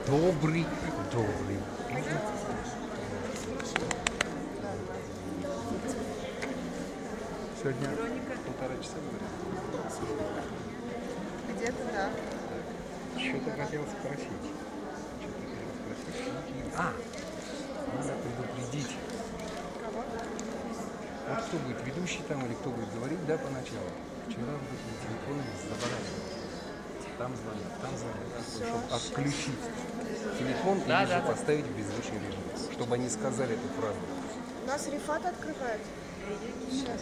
Добрый, добрый. Сегодня полтора часа говорят. Где-то да. Что-то хотел спросить. Надо предупредить. Кого? Вот кто будет ведущий там или кто будет говорить, да, поначалу. Вчера вдруг на телефоне заворачивали. Там звонят, чтобы отключить телефон или же поставить в беззвучный режим, чтобы они сказали эту фразу. У нас Рифат открывает. Сейчас.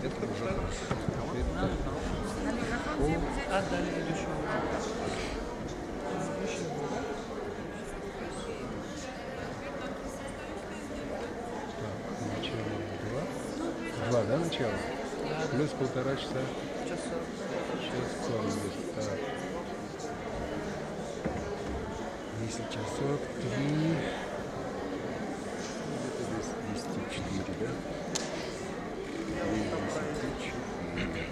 Это уже Отдали ведущему. Два, да, начало? Да. Плюс полтора часа. Час 40. Так. Если час 43, где-то без 10:04, да? Без 10:04.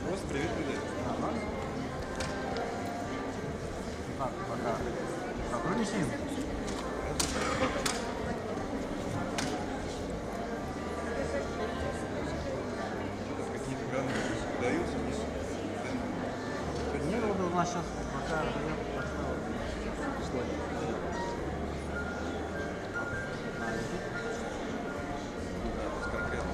Просто привет, привет. пока. Сотрудничаем? Какие-то данные даются? Нет, вот у нас сейчас пока разойдет поставил. Конкретно.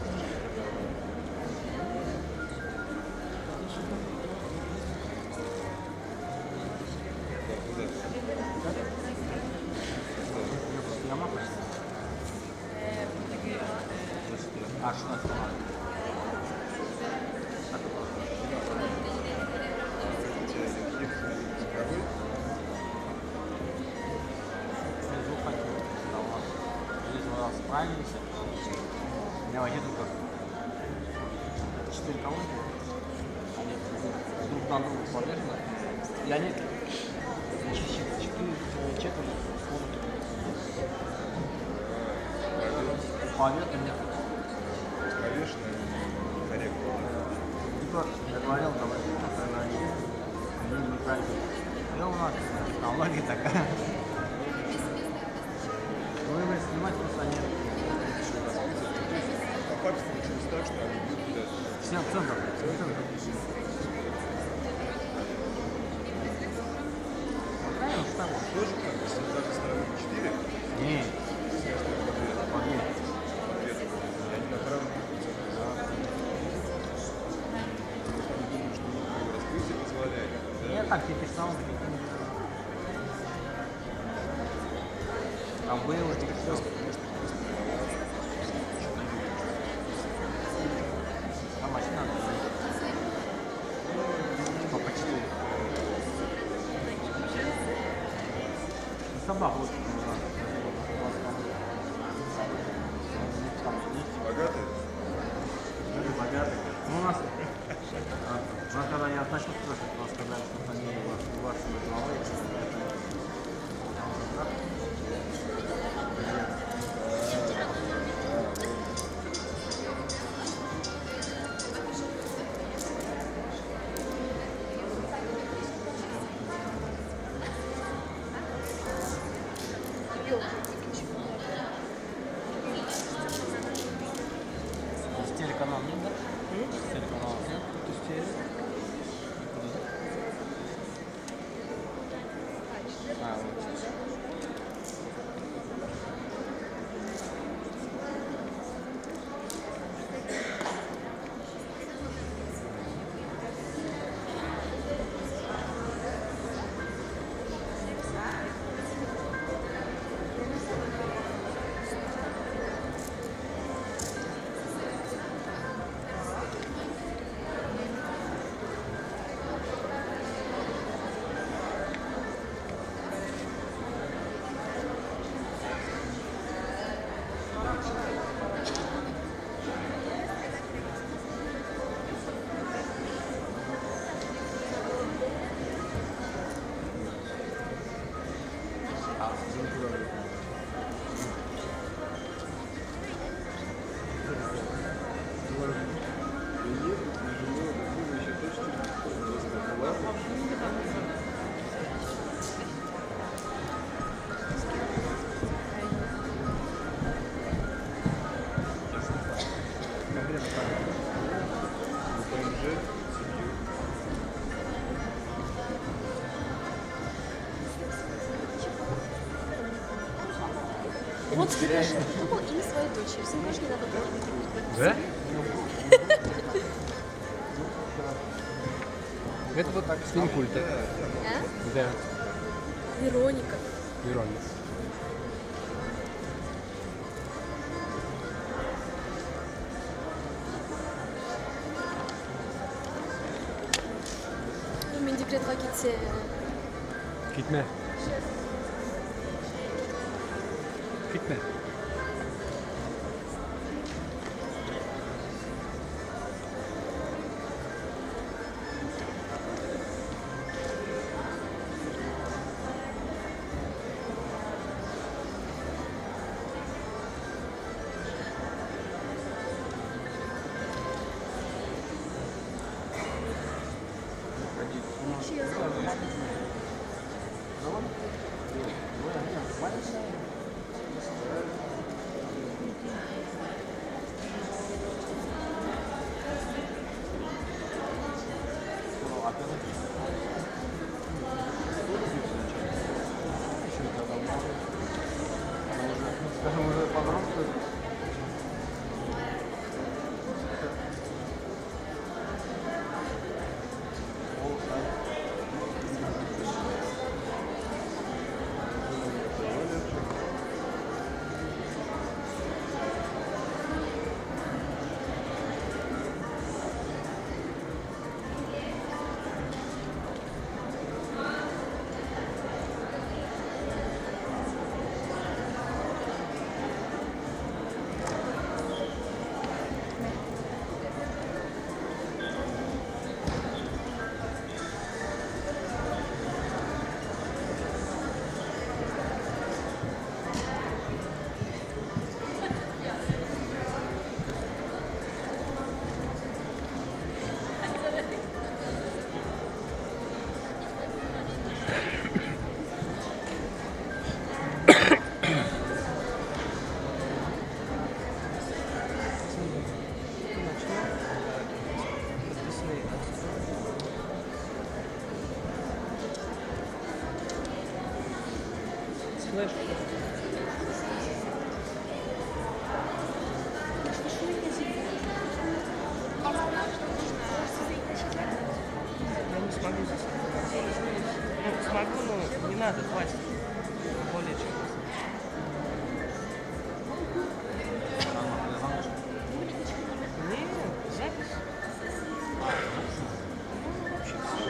Справились. У меня один только 4 колонки. Они друг на друга подвешены. И они 4 четверти комнаты. Побед и нет. Конечно, некорректно. Типа, я говорил, когда они неправильно. И у нас технология такая. Вы снимать просто нет. По факту получилось так, что они бьют куда-то. Все в центр. Правильно, что там? Тоже как бы даже ставили 4, Нет. Побед. и они направо бьют в центр. Они думают, что его раскрытие позволяет. Да? Я так тебе писал. Там было Может, просто там машина. Типа по 4. Собак вот. богатые. Богатый. Ну, у нас когда я начал спрашивать, нам сказали, что фамилия вашего главы. Телеканал нет, да? Телеканал нет. А, вот. Вот скажи, думал имя своей дочери. Всем больше не надо было. Да? Это вот так, с Минкульта. А? Да, Вероника. Вероника. Min dekret vakit Gitme. Gitme. флеш. Я не смогу здесь. Ну, смогу, но не надо, хватит. Более чем. Нет, запись. Ну, вообще все.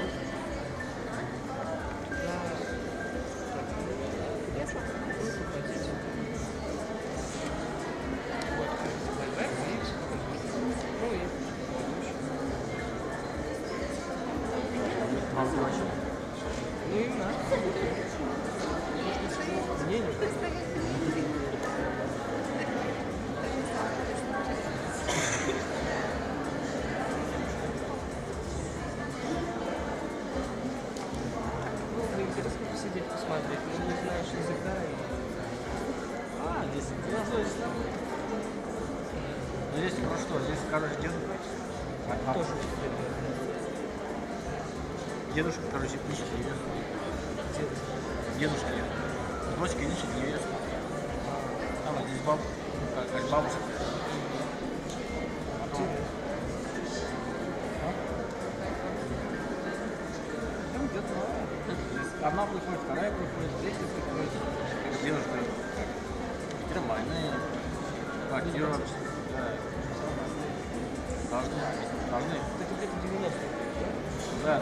Да. Так, хотите. Вот, плейбэк и ну и ну им надо. Не, ну, интересно посидеть, посмотреть. Ну, не знаешь языка. Здесь ну, здесь ну что, здесь, короче, Тоже. дедушка, короче, ищет невесту. Дедушка дочка ищет невесту. Там здесь как бабушка. Потом... Там идет новая. Одна приходит, вторая приходит, третья приходит. Дедушка нормальные, квартира. Должны. Это где-то 90-е. Да.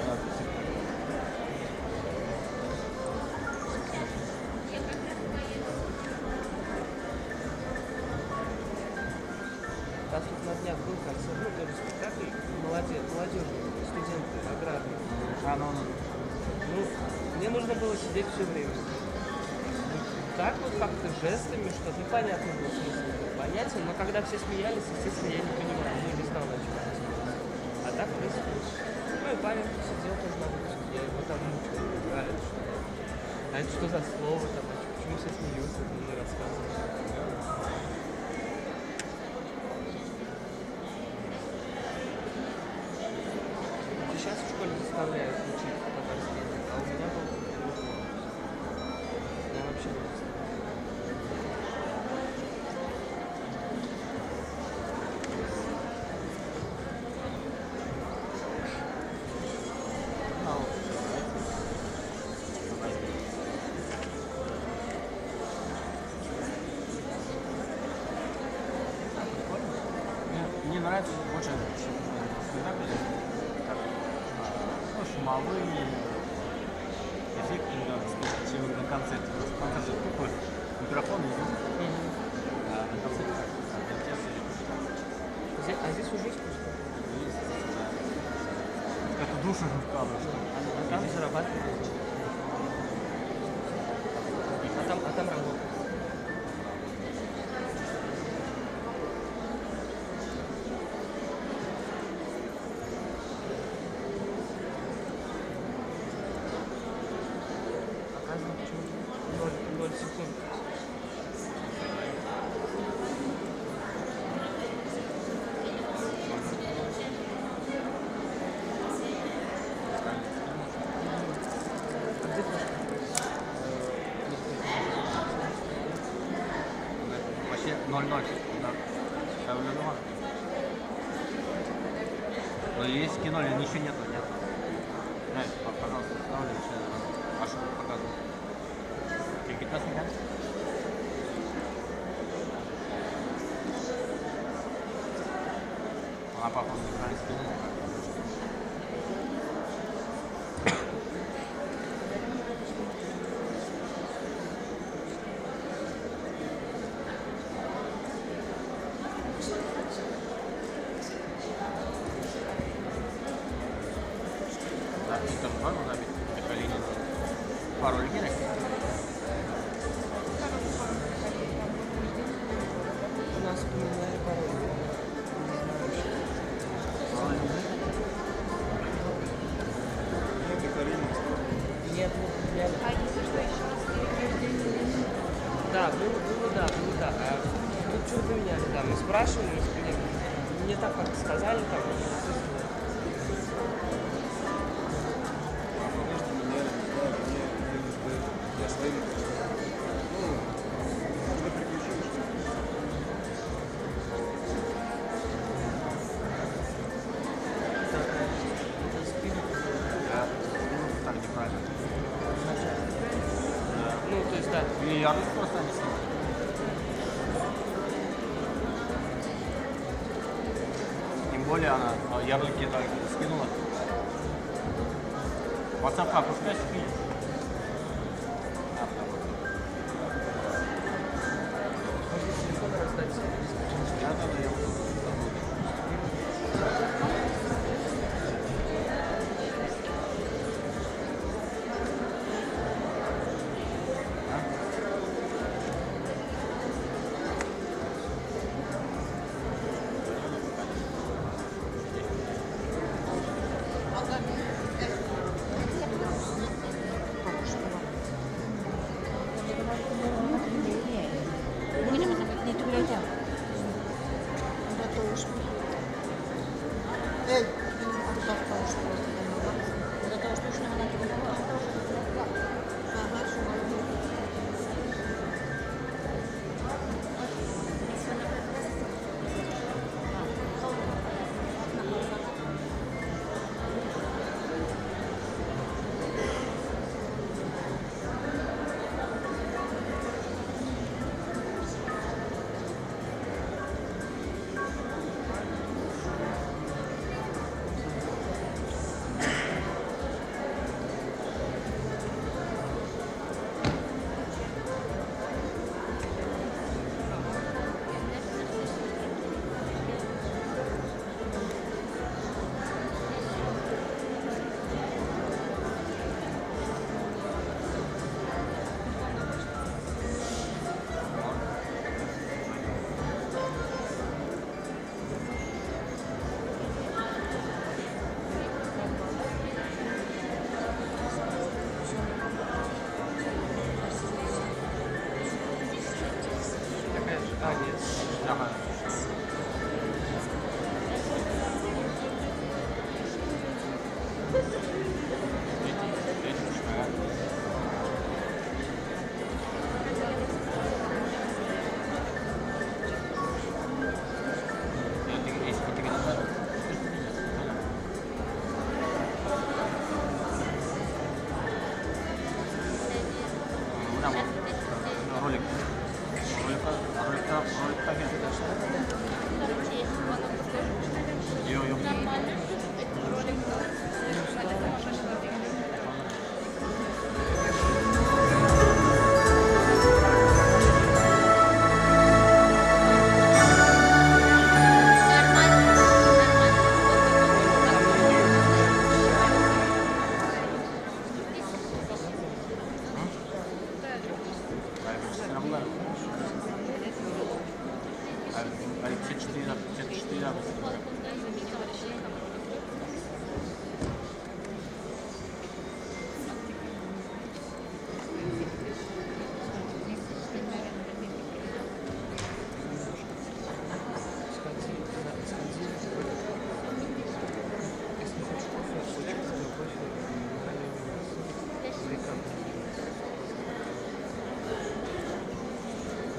У нас тут на днях был концерт, ну, тоже спектакль, молодежи, студенты, аграрные. Ну, мне нужно было сидеть все время. Так вот как-то жестами, что-то непонятно было смысл. Понятен, но когда все смеялись, естественно, я не понимал, ну, не знал, о чем это. А так, в принципе, ну, и Павел сидел тоже на выпуске, я его там мучил, а это что за слово там, почему все смеются, это мне рассказывают. Сейчас в школе заставляют учить татарский язык, а у меня был я вообще не заставляю. Мне нравится больше спектакли, как ну, шумовые эффекты, чем на концерте. Концерт же такой микрофон и звук. А на концерте как оркестр. А здесь уже искусство. Как-то душу же вкладываешь. А там зарабатывают. А там работают. Оказывается, почему-то 0 секунд. А где флешка? Вообще 0-0. Да. Но есть кино, или ничего нету, нет. Знаешь, пожалуйста, ставлю еще вашу показываю. И 15 минут. Она, похоже, на экране скинула. Да, и там пару набить, такая линия. Пару линей. У нас поменяли пароль. Нет, мы поменяли. А если что, еще раз переубеждение? Да, было, да. А тут что поменяли, да. Мы спрашивали, мне так как сказали, там, Я своим есть, да. Или ярлык просто не снимают. Тем более она ярлыки так скинула. WhatsApp пускай скинет. Может, телефон раздать? Я вот Ага.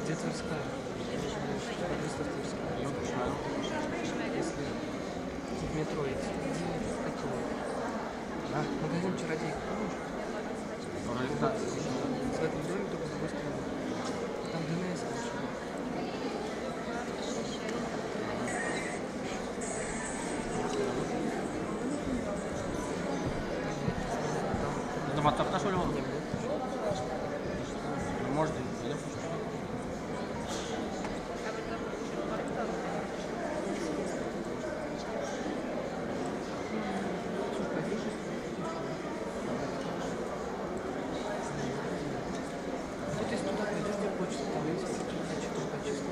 Где Тверская? Если в метро идти, какого? А? Магазин чародей, помнишь? В этом доме только с другой стороны. Там ДНС лучше. Это WhatsApp что ли он? Может, идем. Вот если туда пойдешь, где почта, там есть чисто.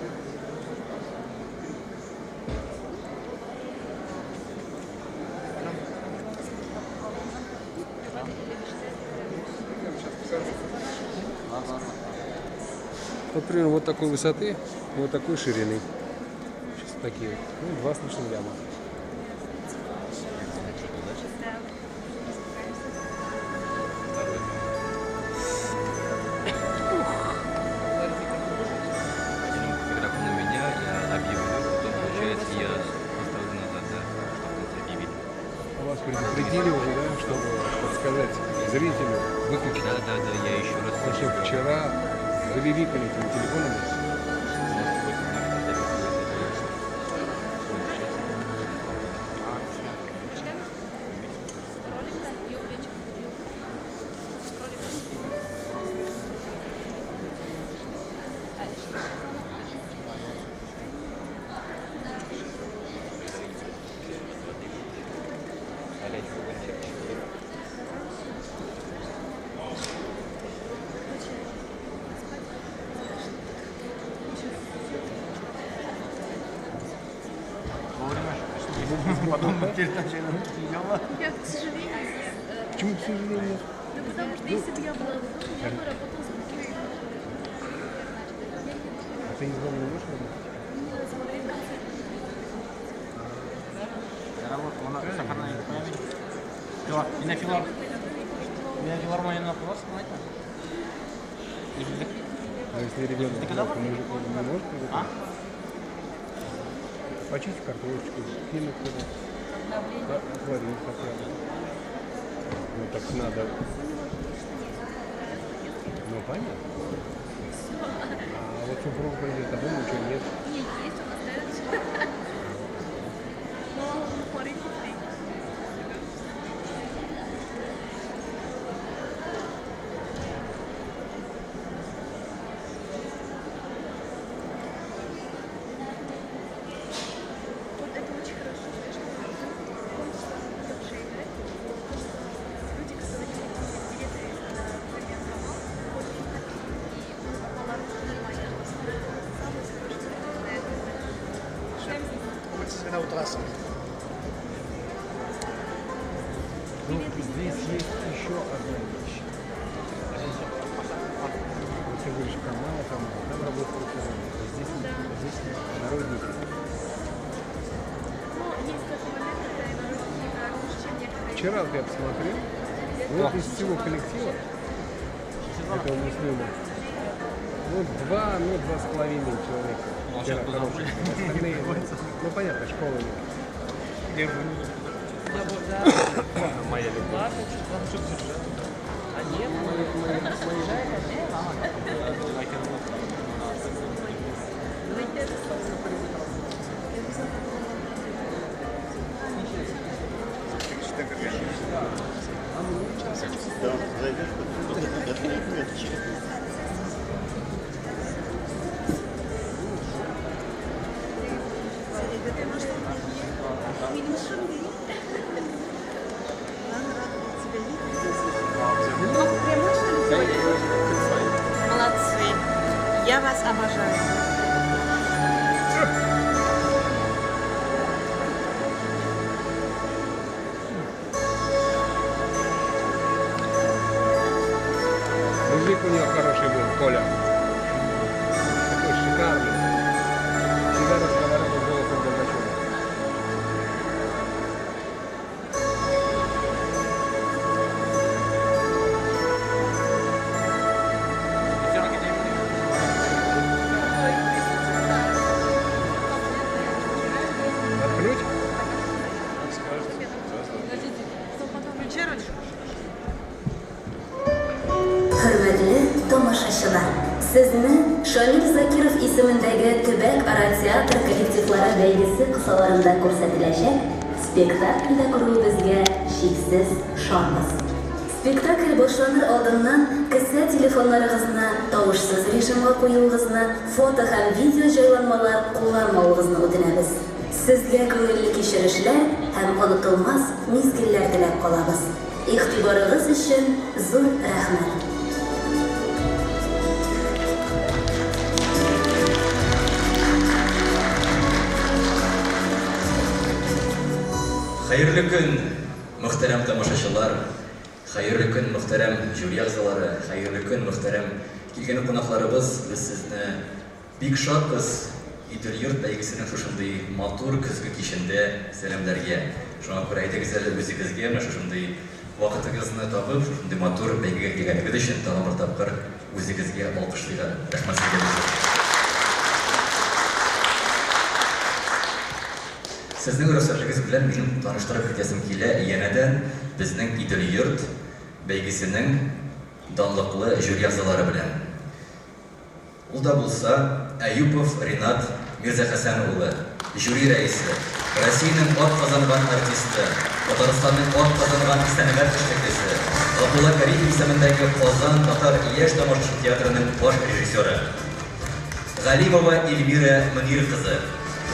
Вот примерно вот такой высоты, вот такой ширины. Сейчас такие вот. Ну, 2 с лишним ляма. Фотограф на меня, я объявлю, потом, получается, я поставлю назад, да, чтобы объявить. Вас предупредили уже, да, чтобы подсказать зрителю, Выключили. Да, я еще раз Потому что вчера залиликали этими телефонами. И увеличим. Потом перед началом приема. Я, к сожалению, Почему, к сожалению? ну потому что если бы я была бы дома, я бы работала с другими. А ты из дома не можешь работать? Смотреть концерт. Я работал на сахарной памяти. И на филармонии на класс, знаете? А если ребенок Ты когда не может работать? А? Почисти картошечку, кинуть туда. Да, отварить хотя бы. Ну так надо. Ну понятно. А вот супруга придет, а дома ничего нет. Нет, есть у нас дальше. Но смотрите, вот это очень хорошо, знаешь, люди, которые билеты на премьер канал, очень и по-ларусски нормально. Самое страшное, Она утрасса. Ну, здесь есть еще одна вещь. Вот ты говоришь, канал, там работают здесь народники. Но есть такой момент, когда и народники играют лучше, чем некоторые. Вчера вот я посмотрел, вот из всего коллектива, этого муслима, вот 2,5 человека. Вчера хорошие. Остальные, ну понятно, школы нет. Моя любовь. Ладно, что бюджет. А нет, Молодцы. Я вас обожаю. Мужик у него хороший был, Коля. Такой шикарный. Всегда разговаривал с голосом Горбачева. Открыть? Hürmetli tomoshachilar, sizni Shomil Zakirov ismidagi Tubak-aro teatr kollektivlari baygisi qissalarida ko'rsatilajak spektaklda ko'ruvimizga cheksiz ishonamiz. Spektakl boshlanır oldindan kassa telefonlaringizni tovushsiz rejimga qo'yishingizni, foto ham video joylanmalar qo'llanmasligingizni o'tinamiz. Sizga ko'ngilli kechirishlar ham unutilmas mezgillar tilab qolamiz. E'tiboringiz uchun zo'r rahmat. Хәерле көн, мөхтәрәм тамашачылар, хәерле көн, мөхтәрәм жюри әгъзалары, хәерле көн, мөхтәрәм килгән кунакларыбыз, без сезне бик шатбыз Идел-йорт бәйгесенең шушындый матур көзге кичендә сәламләргә. Шуңа күрә әйтегез әле үзегезгә менә шушындый вакытыгызны табып, шушындый матур бәйгегә килгәнегез өчен тагын бер тапкыр үзегезгә алкышлыйм. Рәхмәт сезгә. Сезнең рөхсәтлегез белән минем таныштырып китәсем килә янәдән безнең Идел-йорт бәйгесенең данлыклы жюри ағзалары белән. Ул да булса Әюпов Ринат Мирзахәсән улы, жюри рәисе, Россиянең атказанган артисты, Татарстанның атказанган сәнгать эшлеклесе, Габдулла Каримов исемендәге Казан татар яшь тамашачы театрының баш режиссеры, Галимова Эльвира Мөнир кызы,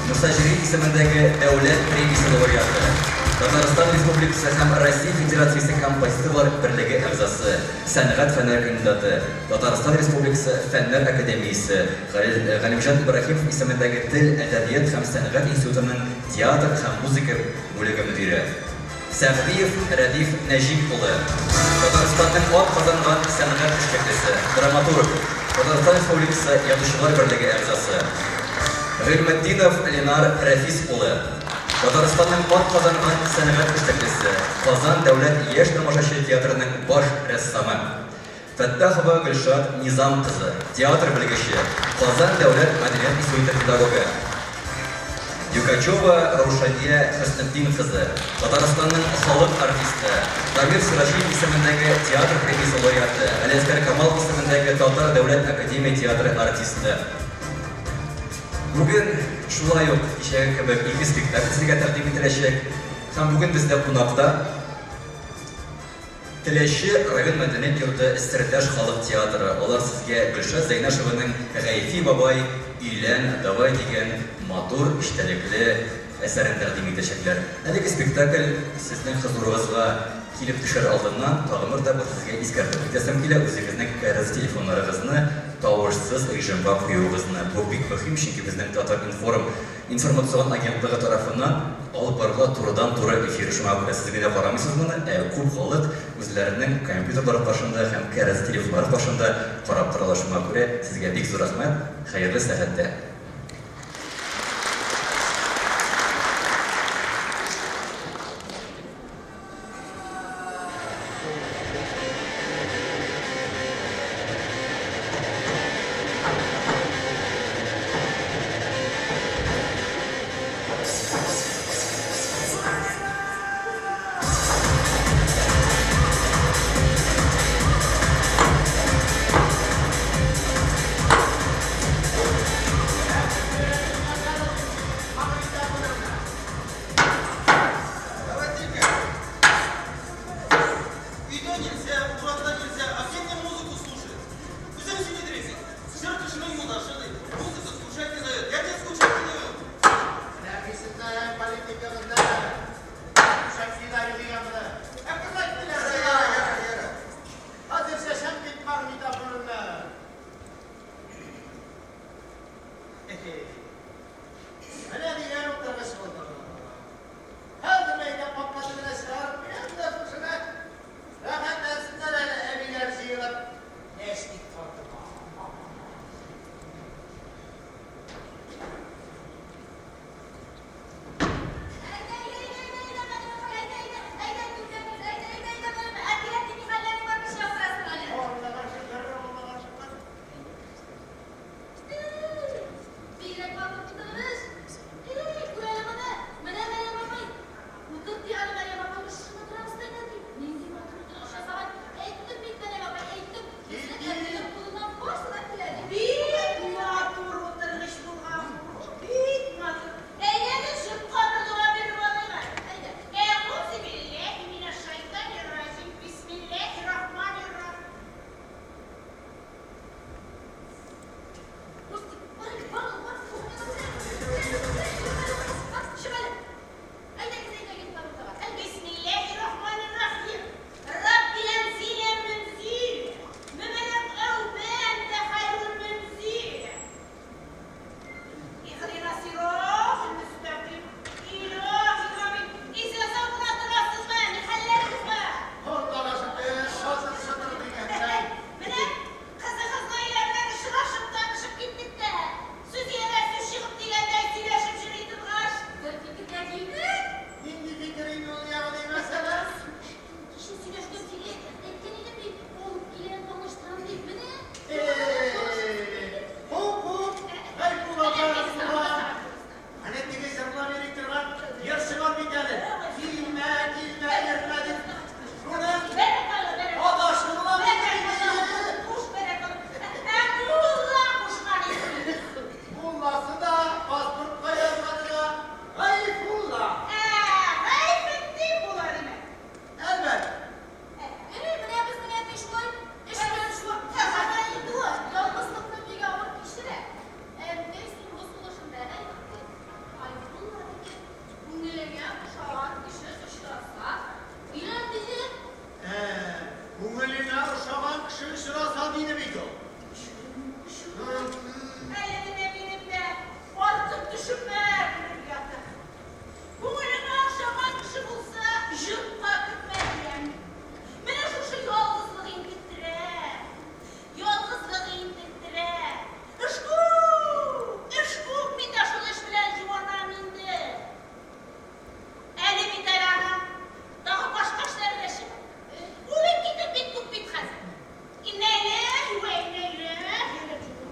Муса Җири исемендәге дәүләт премиясе лауреаты, Татарстан Республикасы һәм Россия Федерациясе композиторлар берлеге әгъзасы, сәнгать фәннәре кандидаты, Татарстан Республикасы Фәннәр академиясе, Галимҗан Ибраһимов исемендәге Тел, әдәбият һәм сәнгать институтының театр һәм музыка бүлеге мөдире, Сәгъдиев Рәдиф Нәҗип улы, Татарстанның атказанган сәнгать эшлеклесе, драматург, Татарстан Республикасы Язучылар берлеге әгъзасы, Гыйльметдинов Ленар Рәфис улы, Татарстанның атказанган сәнгать эшлеклесе, Казан дәүләт яшь тамашачы театрының баш рәссамы, Фәттахова Гөлшат Низам кызы, театр белгече, Казан дәүләт мәдәният институты педагогы, Юкачева Раушания Хөснетдин кызы, Татарстанның халык артисты, Дамир Сиражиев исемендәге театр премиясе лауреаты, Әләскәр Камал исемендәге Татар дәүләт академия театры артисты. Бүген шулай ук кичәге кебек ике спектакль сезгә тәкъдим ителәчәк. Һәм бүген бездә кунакта Теләче район мәдәният йорты Стердәш халык театры. Алар сезгә Гөлшат Зәйнәшеваның Гайфи бабай Өйлән давай дигән матур эчтәлекле әсәрен тәкъдим итәчәкләр. Әлеге спектакль сезнең хозурыгызга килеп төшәр алдыннан тагын да сезгә искәртеп итәсем килә, үзегезнең кәрәз телефоннарыгызны тавышсыз режимга куюыгызны. Бу бик мөһим, чөнки безнең Татар информ информацион агентлыгы тарафыннан алып барыла турыдан-туры эфир шуңа күрә сез генә карамыйсыз моны, күп халык үзләренең компьютерлары башында һәм кәрәз телефоннары башында карап торалар. Шуңа күрә сезгә бик зур рәхмәт, хәерле сәгатьтә.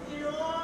Yo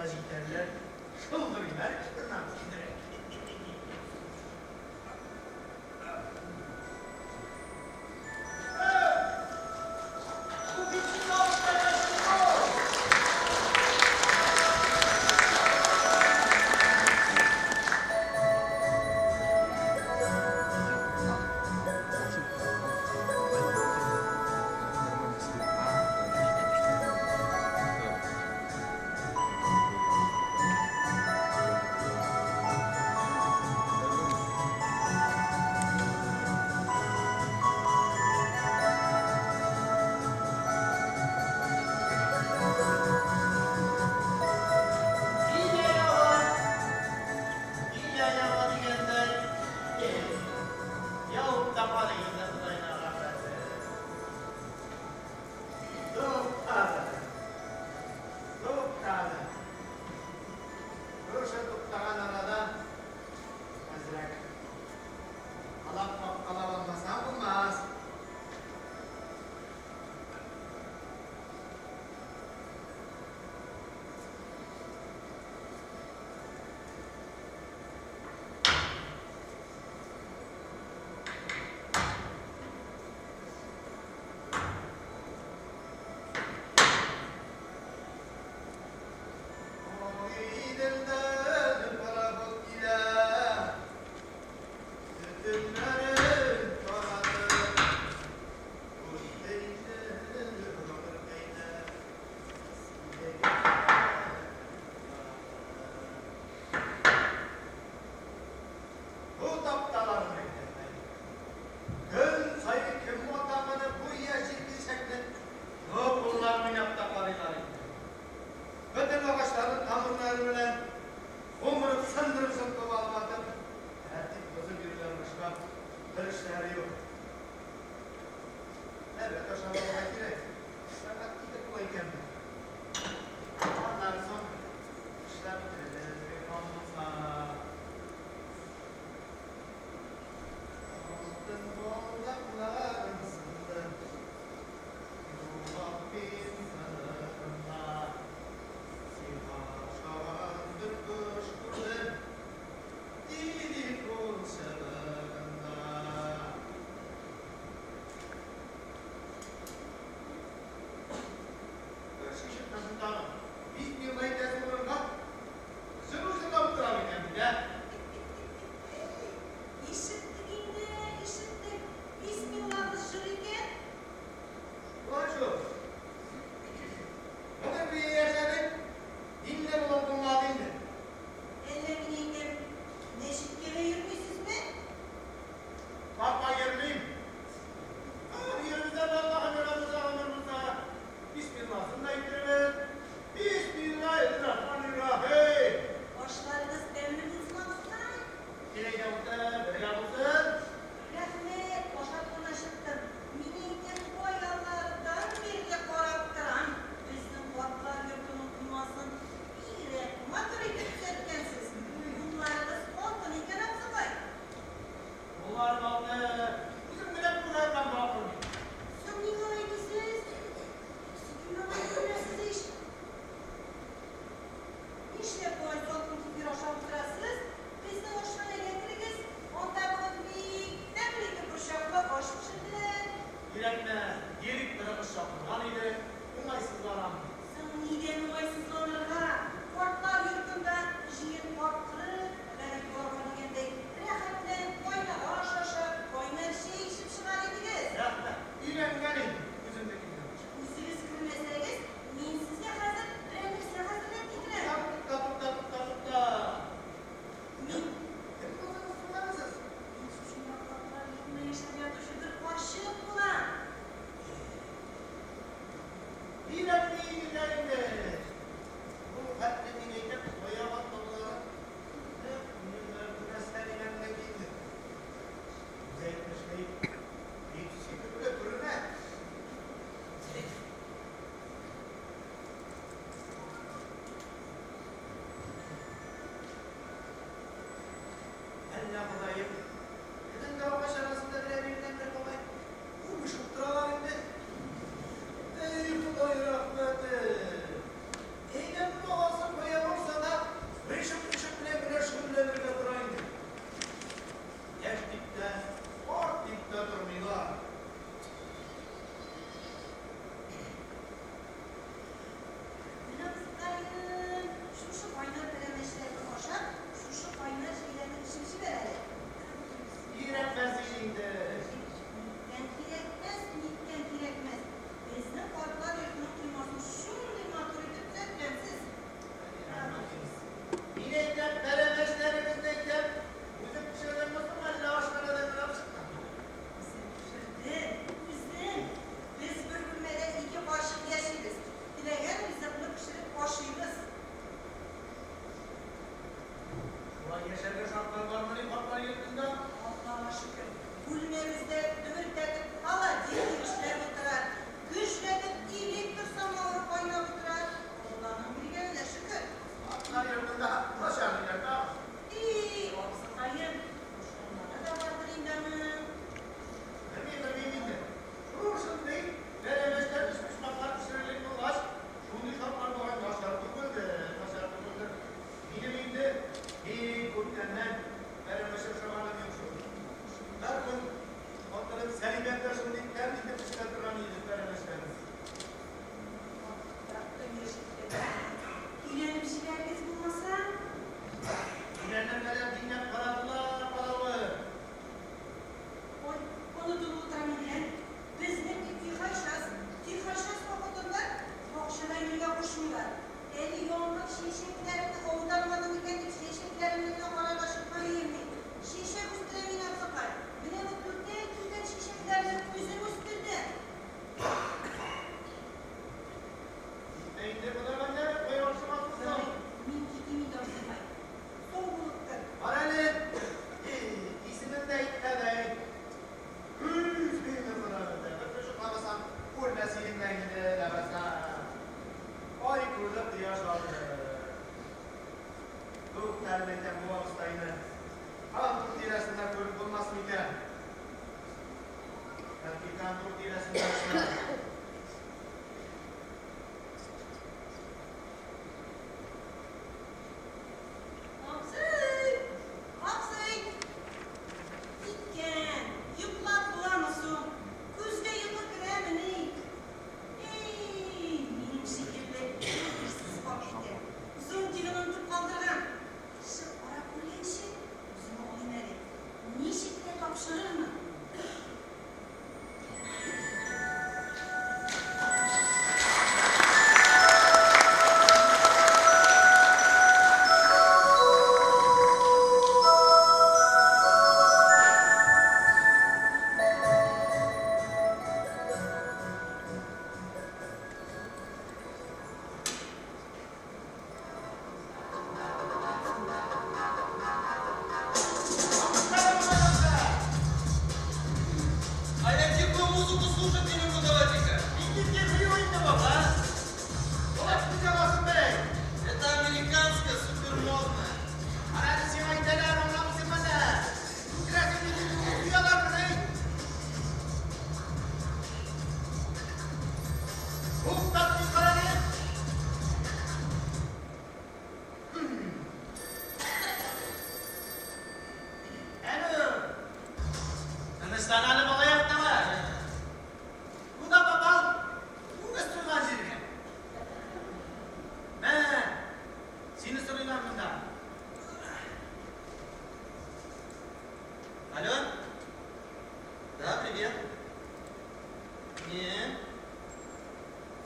montaj iterler, çıldırırlar, çıldırmam direkt.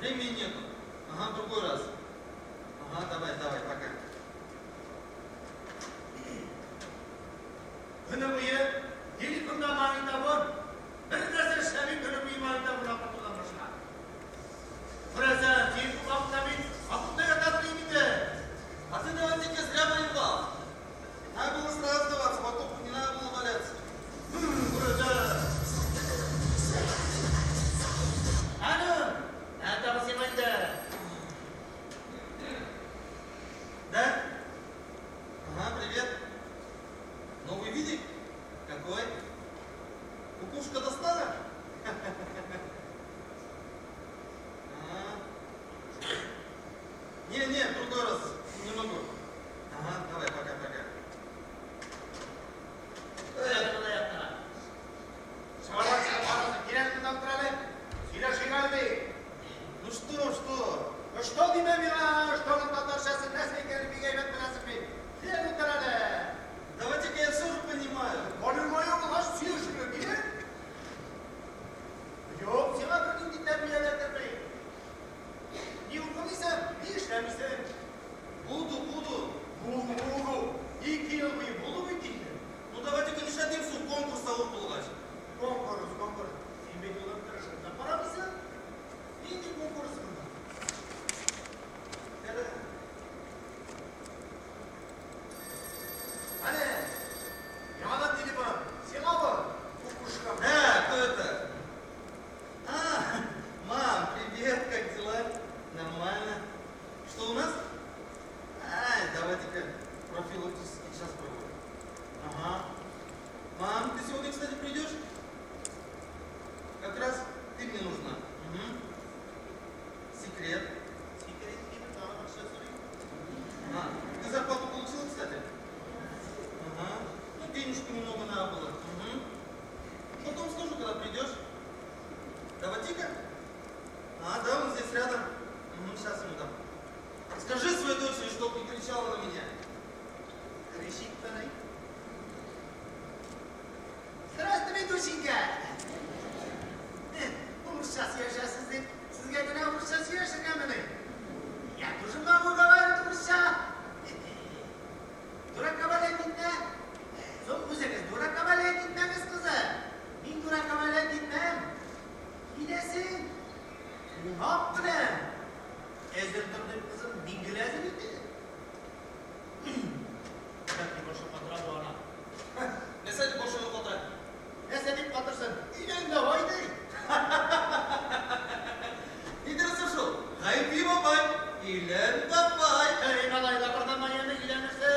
Времени нету. Ага, в другой раз. Ага, давай, пока. Күні бойы телефонда маңында бір нәрсе шәбек күні бойы маңында бұлақы тұлғанышына. Біраза телефон қабылдамай, қабылдай атады деймейді. А ты давайте зря воевал. Надо было сразу сдаваться, потом не надо было валяться. Біраза. Это Васиманда. Да? Ага, привет. Новый видик? Какой? Кукушка достала? Не, в другой раз не могу. Ага, давай, пока. Ну что? Ну что ты мамила? Что он потом сейчас и нас не говорит, бегай в давайте-ка я все же понимаю. Понимаю, ваш все же нет? Yok, sen akıllın gitler bir yerler tepeyim. İyi uygulaysan, iyi işlemişsin. Буду. И кинул бы, буду выкинуть. Ну давайте-ка не шатим в конкурс того полагать. Конкурс. Тебе было хорошо. Да пора бы сам. Иди конкурс. Кто это? Мам, привет, как дела? Нормально. Что у нас? Давайте-ка профилактический сейчас проводим. Ага. Мам, ты сегодня, кстати, придешь? Как раз ты мне нужна. Угу. Секрет. Ты зарплату получила, кстати? Ага. Ну, денежку немного надо было. Угу. Потом скажу, когда придешь. Давайте-ка. Да, он здесь рядом. Сейчас ему дам. Скажи своей дочери, чтоб не кричала на меня. Здравствуй, доченька. Сейчас я sizga gina ruxsat berishganmini. Я тоже могу говорить ruxsat. Durakavalar gitma. So'ng o'zingiz durakavalar gitmamiz qizim. Men durakavalar gitmam. Gidasin. Nima qilaman? Ezdirdim qizim, dingilazim edi. Как больше потребовал она? Не садись больше на квадрат. Не садись потребовал. Идем давай ты. Иди расушил. Дай пиво бай. Илен давай. Николай, лапардан моя не иленерсе.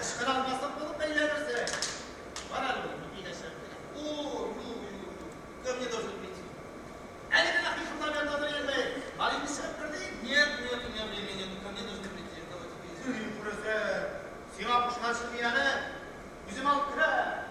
Шкалал бастан болып иленерсе. Баралу, идешер. Ко мне должен прийти. Они меня хищут на меня тоже ели. Али не шапкарды? Нет, у меня времени. Ко мне должны прийти. Давайте прийти. Просто сима пушнашыл мияны. Yüzüm al kıra.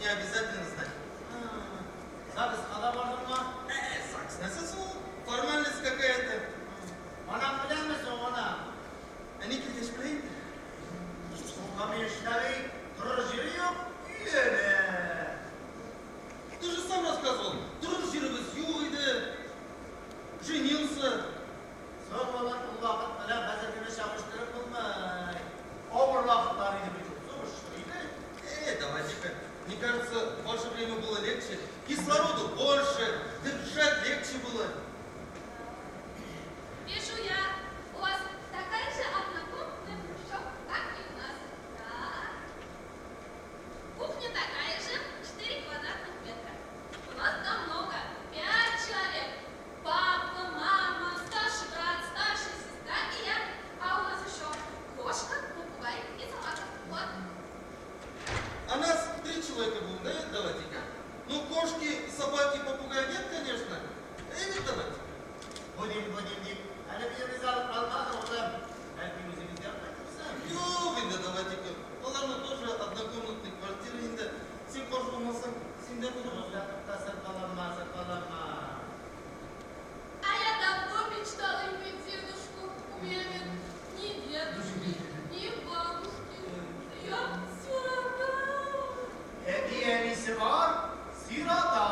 не обязательно знать. Загс қала бардың ма? Загс нәрсе сол формальность какая-то. Анам білеміз оғана. Әне келдеш білейін? Соңғамен шынағай тұрыр жері yok, үйлені. Ты же сам рассказывал, тұрыр жері біз юғыйды, женился. Соң болған бұл вақыт білем қазіргені шақыштырып болмай. Ауыр вақыттар еді бүйтіп соғыштырайды. Давайте-ка. Мне кажется, в ваше время было легче. Кислороду больше, дышать легче было. Вижу я, у вас такая же однокомнатная хрущевка, как и у нас. Да. Кухня такая же, 4 квадратных метра. У нас там много, 5 человек. Папа, мама, старший брат, старшая сестра и я. А у нас еще кошка, попугай и собака. Вот. А нас 3 человека было, да? Давайте-ка. Ну, кошки, собаки, попугай нет, конечно. Давайте. Будем, әлі біріміз алып қалмады одан. Әлі өзімізде қайтырсам. Жоқ, енді давайте-ка. Оларына тоже однокомнатный квартира енді. Сен қош болмасаң, сенде тұрмыз. Сырқалама. А я давно мечтала иметь дедушку. У меня нет ни дедушки, ни бабушки. Я сирота. Hediyelisi var, sirada.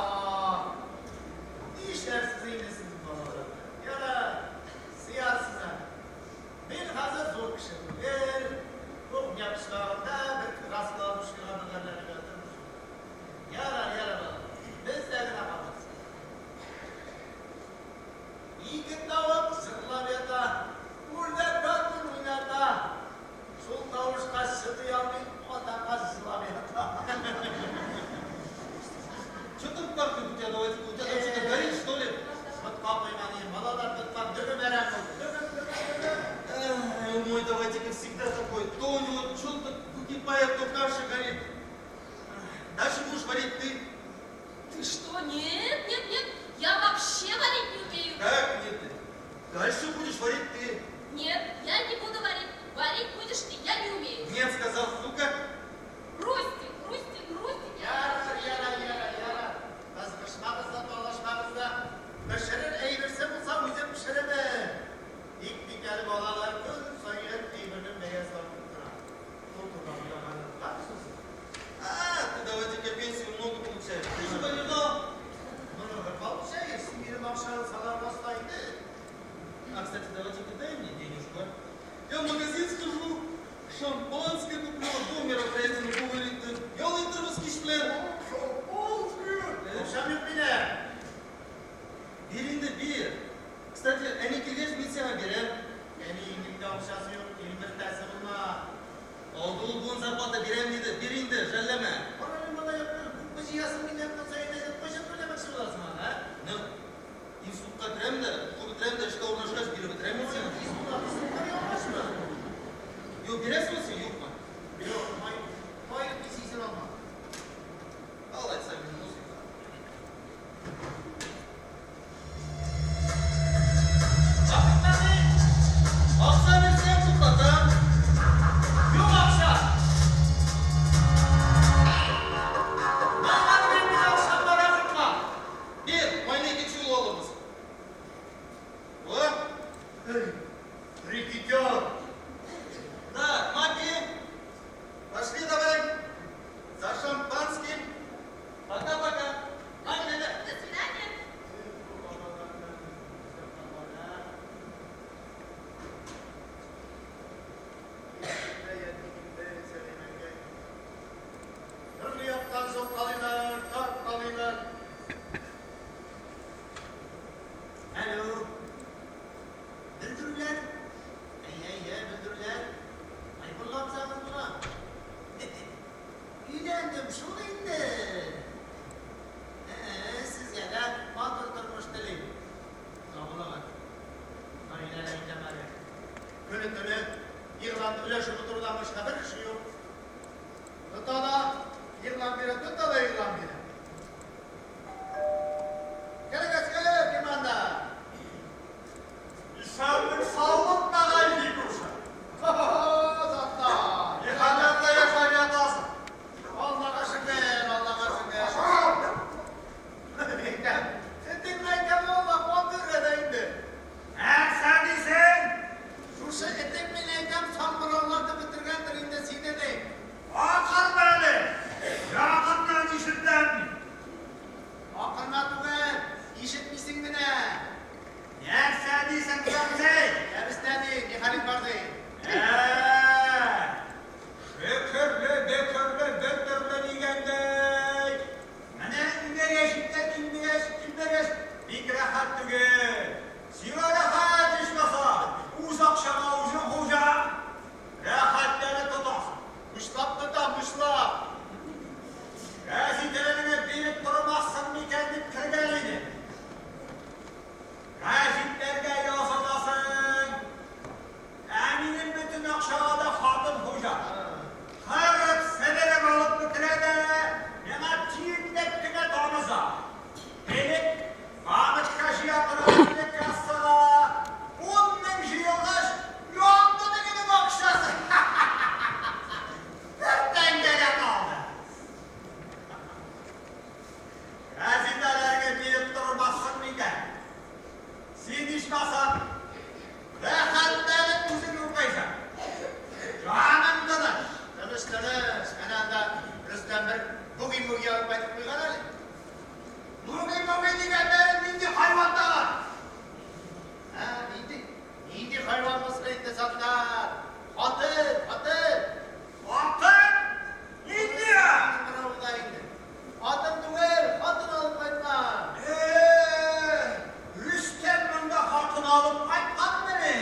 İşlersiz iyilesiniz balalarım. Ya da siyasına. Ben hazır zor kişiyim. Çok yapışlarında bir rastlamış kıranlarını götürmüş. Yara bala. Bizlerine kalmaz. Yiğit tavuk zırla yata. Burada kadın oynata. Sol tavuşka sıdı yavrum. O da kazıla yata. Что-то Kılıçları sen anda Rüstem bir bugi alıp aytıp koygan ali. Bugi degenler nindi hayvandalar. Ha, nindi hayvan mısır etti satlar. Atın. Nindi ya. Atın tüver, atın alıp aytma. Rüstem bunda hatun alıp aytkan beni.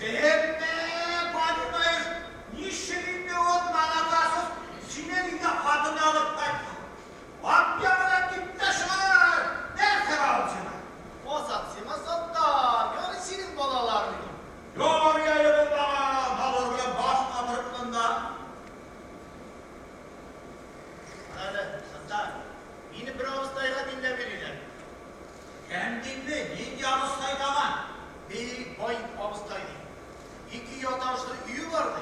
Kehemme badırmayız. Nişirinde on manakasız. Sinelinde hatun alıp aytkan. Abdiyamına gitmeşler. Nerede alcına? O satsıma satta. Gör senin balalarını. Yor yayılın bana. Malır bile baş katırıklığında. Hadi satta. Yine bir avustayla dinle verirler. Kendimde nindi avustaydaman. Bir boy avustaydı. 2 yataşlı üyü vardı.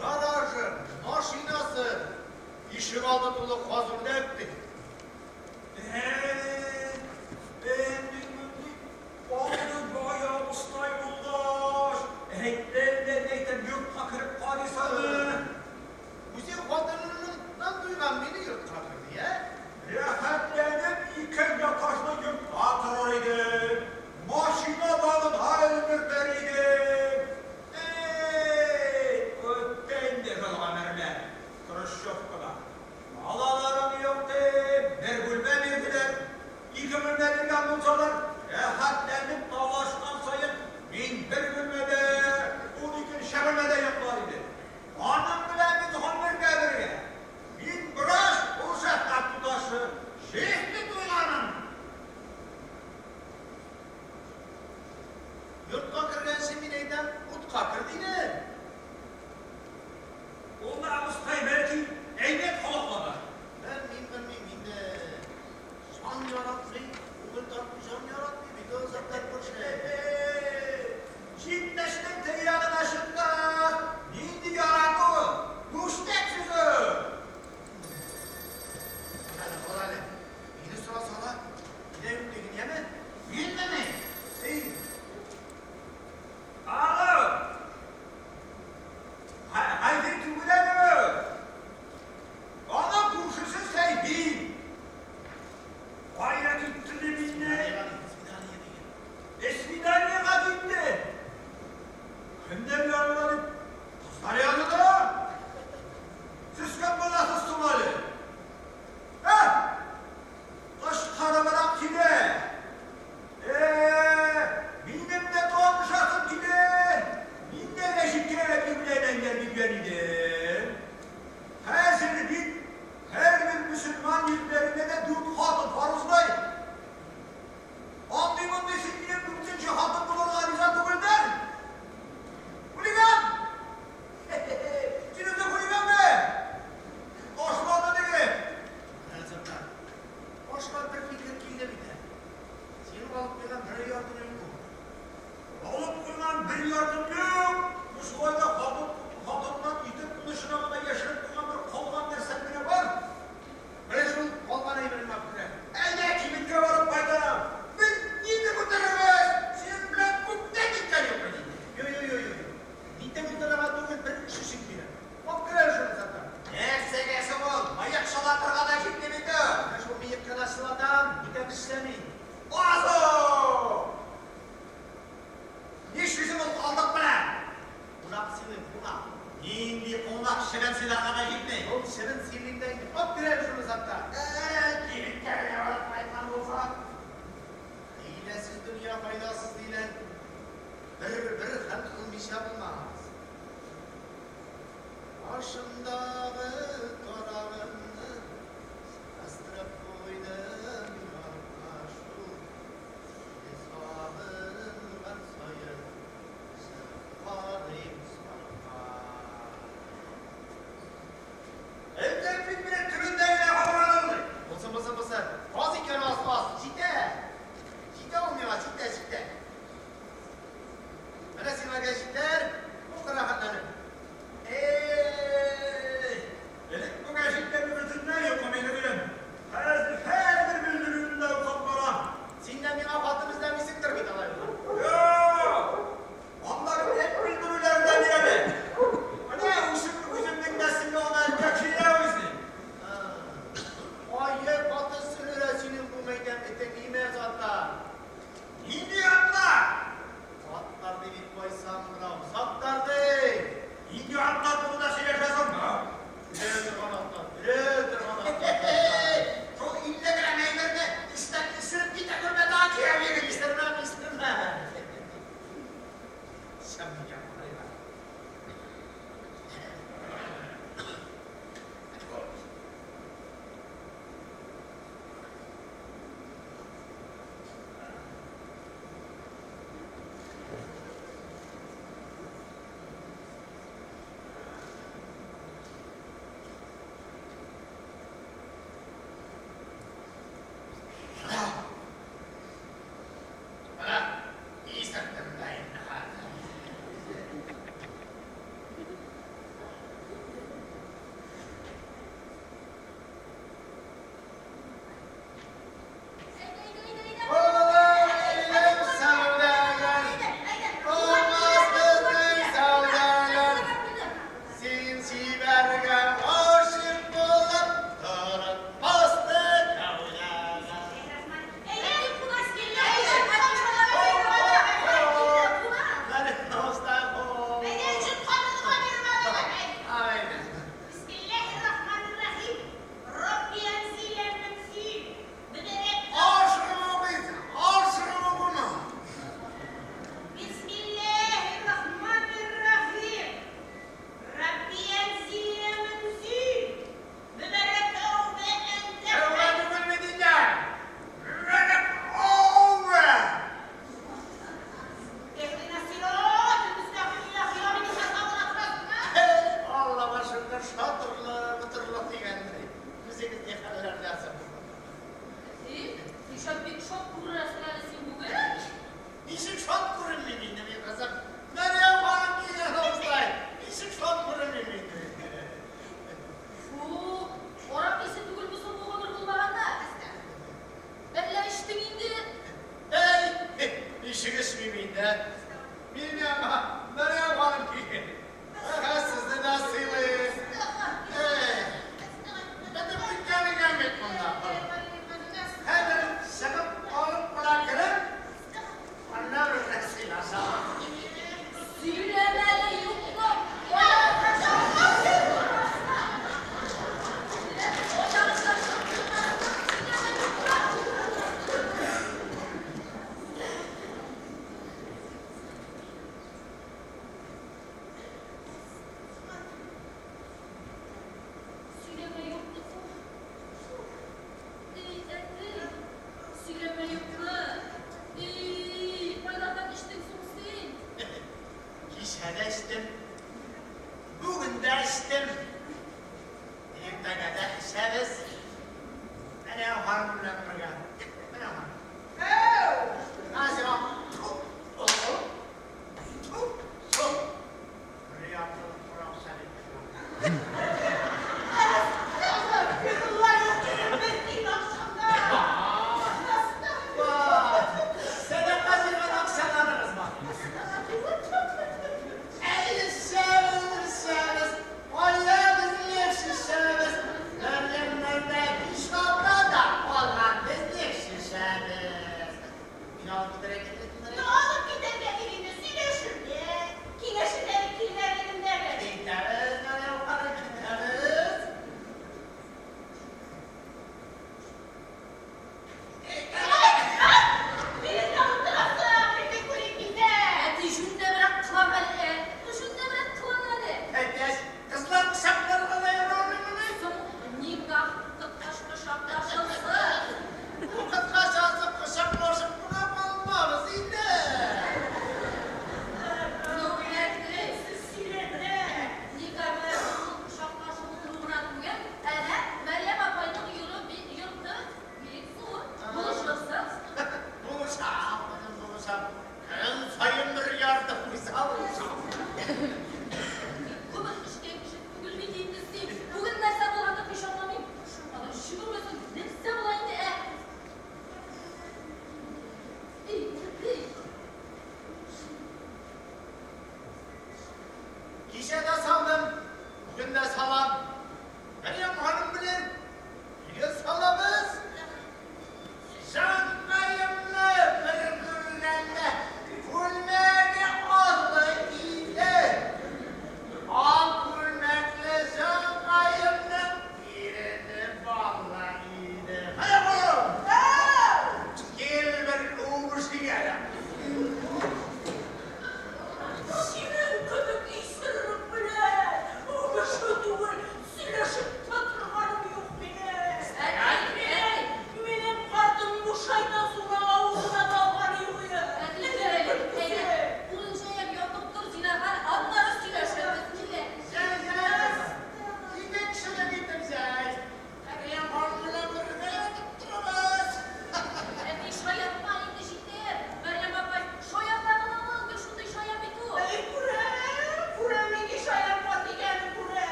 Garajı, maşinası, işi aldı dolu hazırda etti. Ben aldı bayağı avustay buldaş. Neyden yurt takırıp kadisanı. Güzel kadınından duygan beni yurt takırdı ya. Rahatlanıp iken yataşlı yurt takırıydı. Maşina dalın halmürleriydi. Ben de kılgamerler. Kruşyovkada. Alalarım yoktu. Bir gülme verdiler. İkimizden bulsalar. Rahatlanıp dalaştan sayın. Bin bir gülmede, 12 şevirmede yapılarıydı. Anım bilen bir tonlar gelirdi. Bin biraz Urset Tatlıdaşı. Şehri duylanın. Yurt kakırgan semineyden ut kakırdı yine. Onlar avustay belki eynet kolakladı. Ben bilmem yine. Can yarattı, oğul tatlı can yarattı. Bir de o zaten bu şey. Çinleştin teyyanın aşında. Nindi yarattı. Müştek sizi. Hadi. Yine sıra sana. Yine yüklegin yeme. Bilme mi? Ey. Alo. Haydi tümülen mi? Ana kurşusu sevdi. Hayret üttüne minne. Esmidaniye kadimdi. Hem de yanlarım. Kızlar yanında. Siz kapılasız Somali. Ha? Taş karabarak kide. Bilmem ne doğmuş atın kide. Minne reşikkere birbirlerden geldi. Her bir Müslüman yüzlerinde de dut hatun faruzlayın. Anlayımın disiplinin bütün cihatın bulur organizatı bulunlar. Huligan! Cinizde huligan be! Osmanlı değil. Hazırlar. Osman bir fikir kilde biter. Senin alıp gelen bir yardımın yok. Alıp bulunan bir yardım yok. Müslüman'da hatundan itip buluşuna kadar yaşayıp bulunan bir kolgan dersenleri var. Resul olmanı benim hakkına. Elde kiminle varıp paydanam. Biz yine bu tarafız. Siz bile bu ne dikkat yapın. Yo. Dite bu tarafa doğru bir kişi çıkmıyor. Hakkına şunu zaten. Neyse gelse ol. Mayak salatır kadar gitti bitti. Resul bir yıkkadasın adam. Dite düşseni. Oğazı! Niş bizim olup aldık mı lan? Bunak senin bunak. Şimdi konak şerefsiz arkada gitti. Oğlum senin zillinden hakkına şunu zaten. Kiminle varıp paydan bulsa. Hilesiz dünya faydasız değil. Bir halkın bir şey yapılmaz. Başımdağı tarağını astırıp koydum yoldaşım. Hesabın varsayın, sıklarım sarma. Evden birbirine türünden yine havalanıldı. Basın. Faz iken az. Ciddi olmuyor, ciddi. Neresi var gençler? Bu kadar hatları.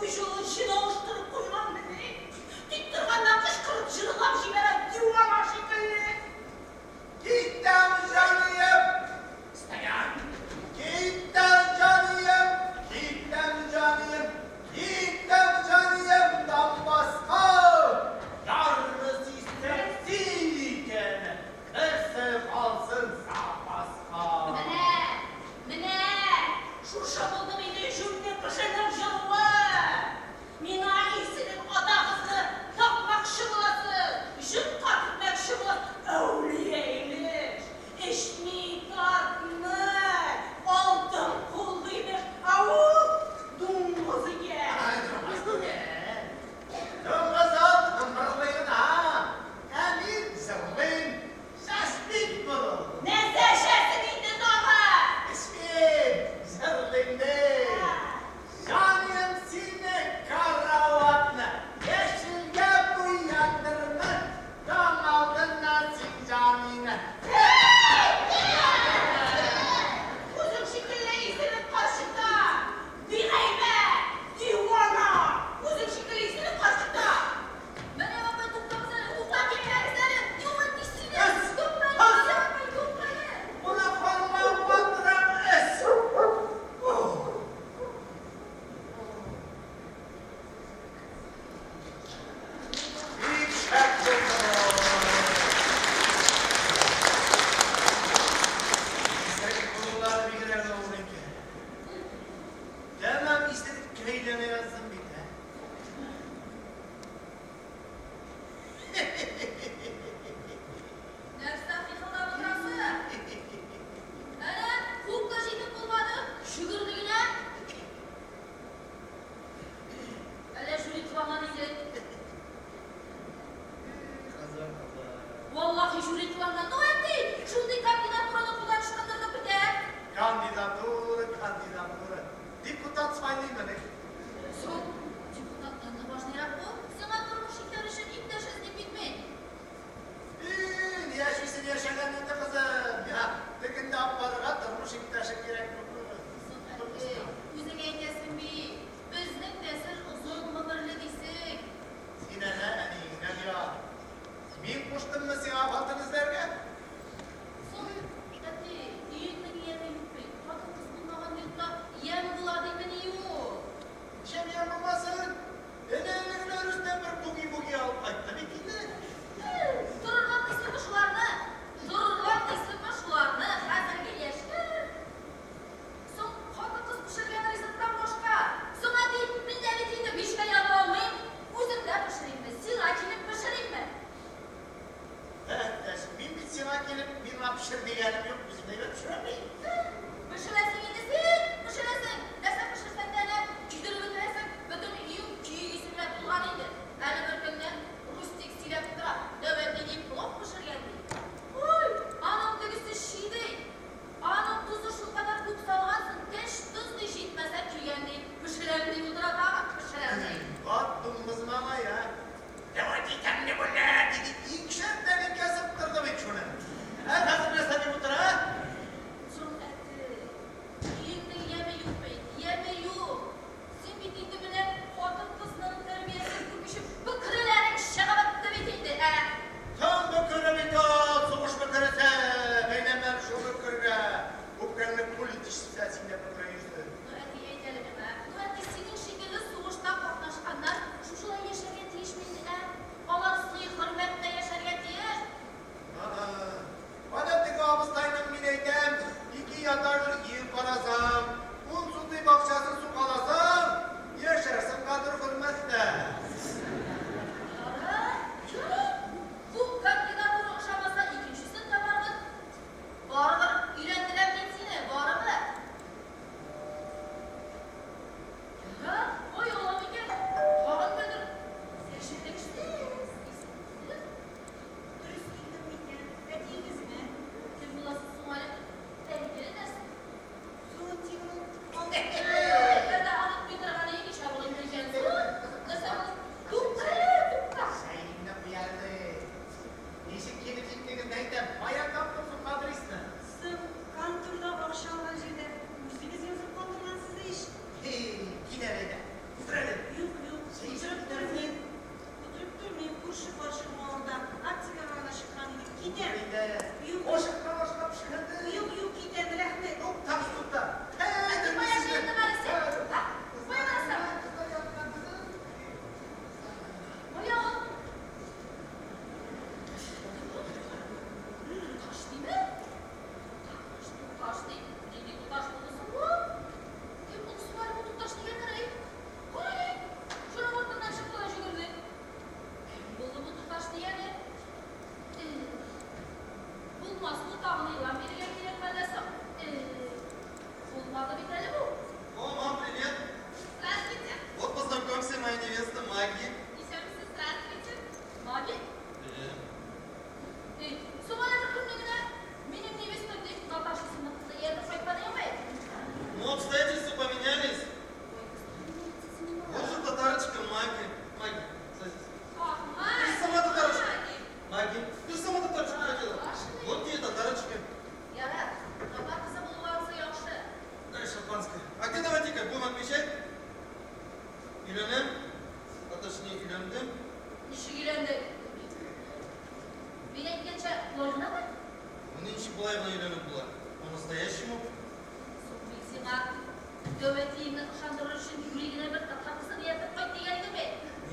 Уй, жылы жиналыштырып қойған міне. Тек тұрғанда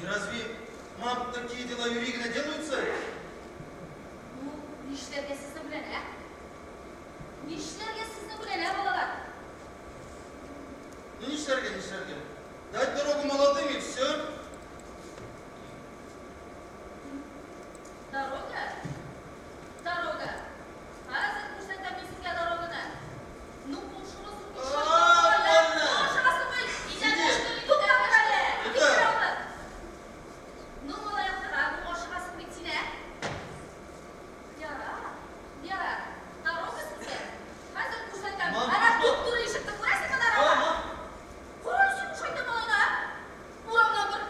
И разве мам такие дела юридично делаются? Ну, нишлерге сізді білен, ә? Нишлерге сізді білен, ә, балалар? Ну, ништярге. Дать дорогу молодым и все. Дорога? Қазір көрсетемін сізге дороганы. Ну, бұл шұрысы Урамнан бір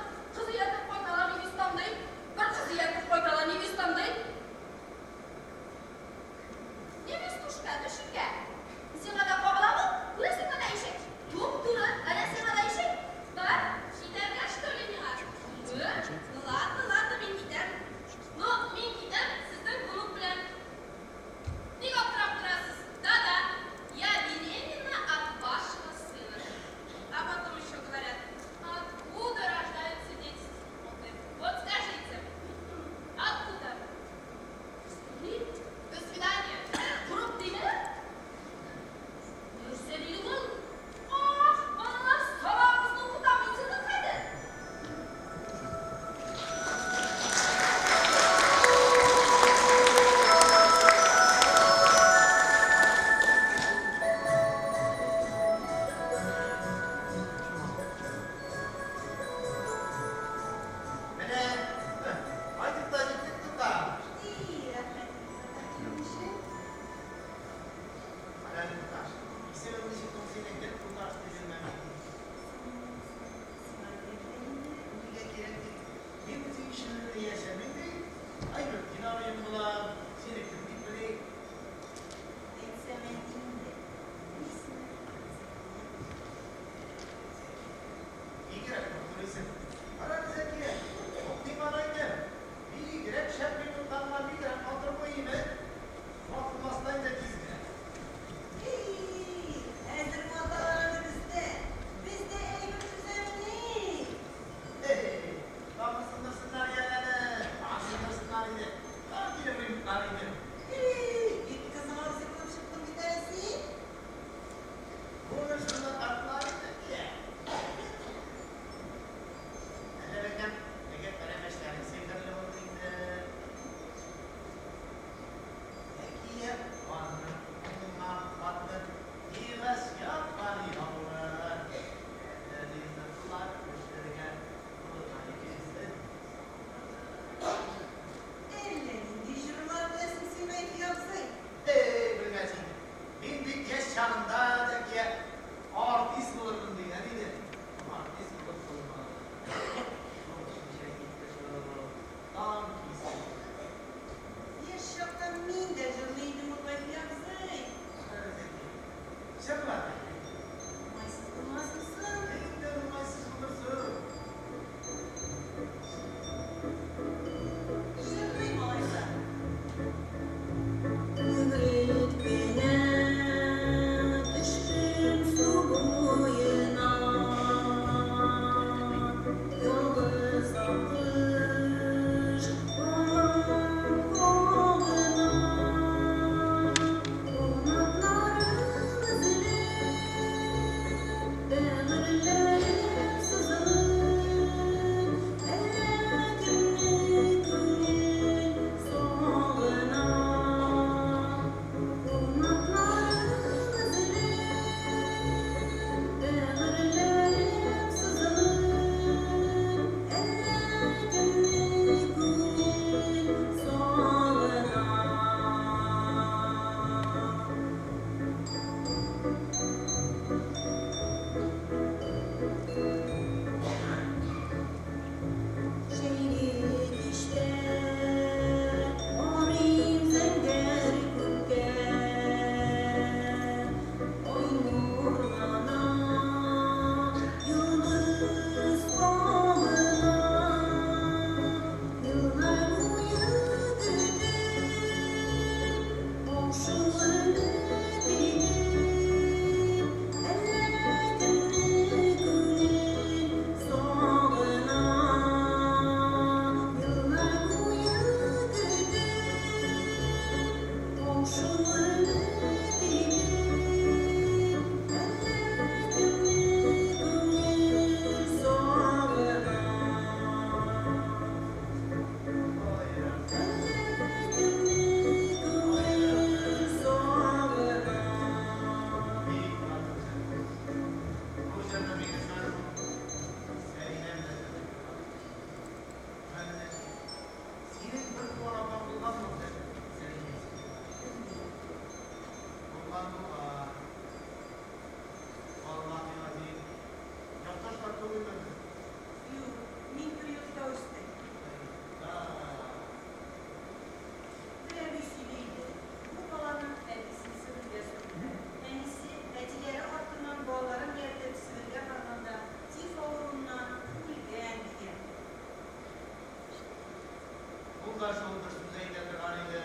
Bunlar şoldur süzeyde durganıydı.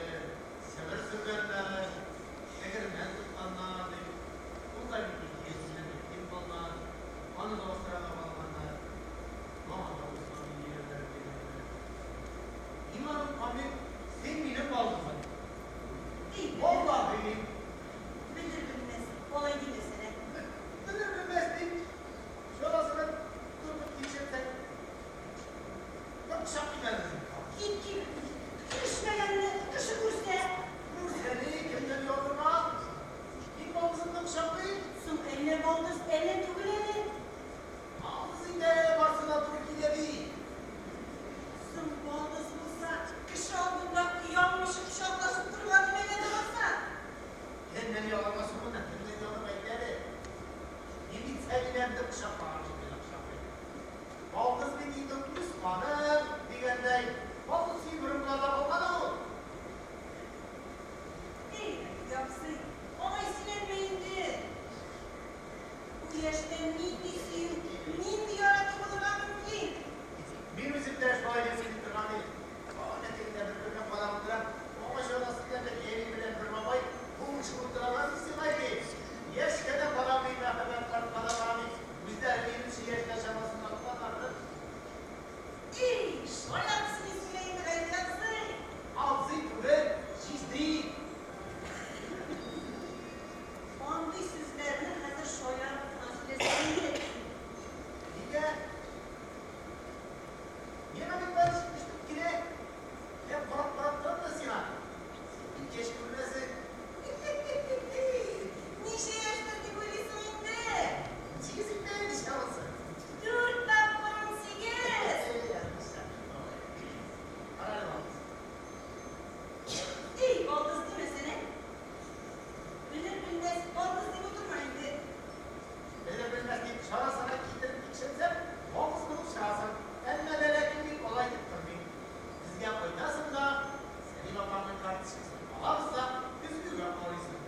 Sever sürgenler. Egermen tutkanlar. Bunlar bir kesine bitkin bollar. Onu da osturana balmanlar. Ama da ustamın yerler verirler. İmanım amin sen benim baldırmadın. Vallahi benim. Bilir bilmez. Olay değil mesele. Bilir bilmezdik. Şurasını tutup geçirtek. Yok şapki verdim. Kim? Düşmeyenle dışı kurse. Seni kimden yoldurma? Kim baldızından şapkayı? Sum eline baldız, eline tuguleni. Ağzı de varsına dur gidebi. Sum baldız bulsa, kış olduğunda yanmışı kuşaklaşıp durmadı ne varsa. Kendini yolamasın mı? Kendini yolamayı dedi. Yeni sevilemde kuşak bağırışı bir akşam. Baldız dediğinde Müslümanım digendey. Baldız iyi durumlarda olmadı o. Değil mi? Yapsı. Ona sinirmeyindi. Bu yaşta neydisin? Neydi yaratımını mümkün? Bir bizim ders ailesi bitirgani. O nedenle birbirine falan duran. Ama şurasında da yeni bilen bir babay. Bu uçurdular bizim aile. Yaşkede paramayla hemen paramayı. Bizler benim şey yaşamasını atlanardı. İş. Oyaksın ismini vereceksin. Ağzı kuvvet, siz değil. Andı sizlerini hazır şoyar fasulesini. Niye? Yemedik barışmıştık yine. Hep bırak da Sinan. Bir keşke bilmesi. Niçe yaştırdı bu liseyinde? Çizimde nişanlısı. 4 dakika 18. Ararım almış. İyi, baldız değil mi seni? Bilir bilmez, baldız değil oturmayındı. Böyle bilmez ki şara sana giydirip geçirsem, omuz kılıp şahsın. Emme belki bir olay gittirmeyin. Dizgen oynasın da, seni babamın tartışmasını alırsa, üzgün yapmalısın.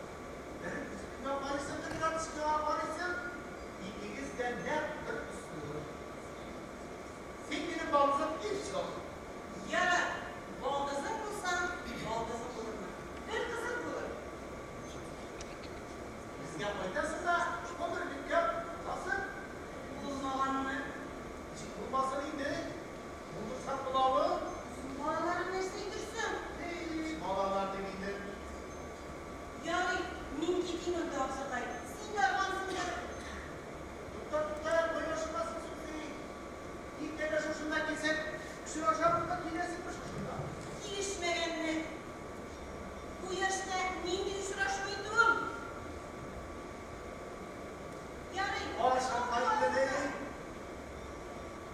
Benim üzgün yapmalısın, bir tartışma yapmalısın. İkinizden ne bir üstü. Sen benim balızım hiç yok. Ya, baldızı bulsan, baldızı bulur mu? Bir kızı bulur. Dizgen oynasın da, olur bir yap. Nasıl? Bulmalan mı? Çıkılmasın indi. Bulursak bulavı. Bağların nesneyi dursun. Malalar demindir. Yani, min gidin öldü aksatay. Sindir vansındır. Tutta koyulaşmasın sürtüyü. İlk kere şuşundan gitsen, şu aşağımda gidesin mi şuşunda? Girişmeyenle. Bu yaşta min gün şuraşmıydım. Yani, O aşağı kayıtlı değil.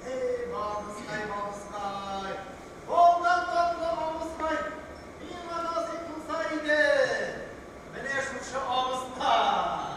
Hey babıskay babıskay. Ondan tatlı babıskay. Bir manası kılsaydı. Beni şuşu babıskay.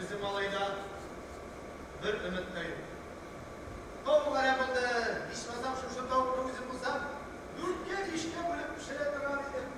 bizim alayda bir ümitleyim. Doğru var yapıldı. İşmezsem şu doğru bizim bulsam, ülke işte böyle bir şeyler devam edelim.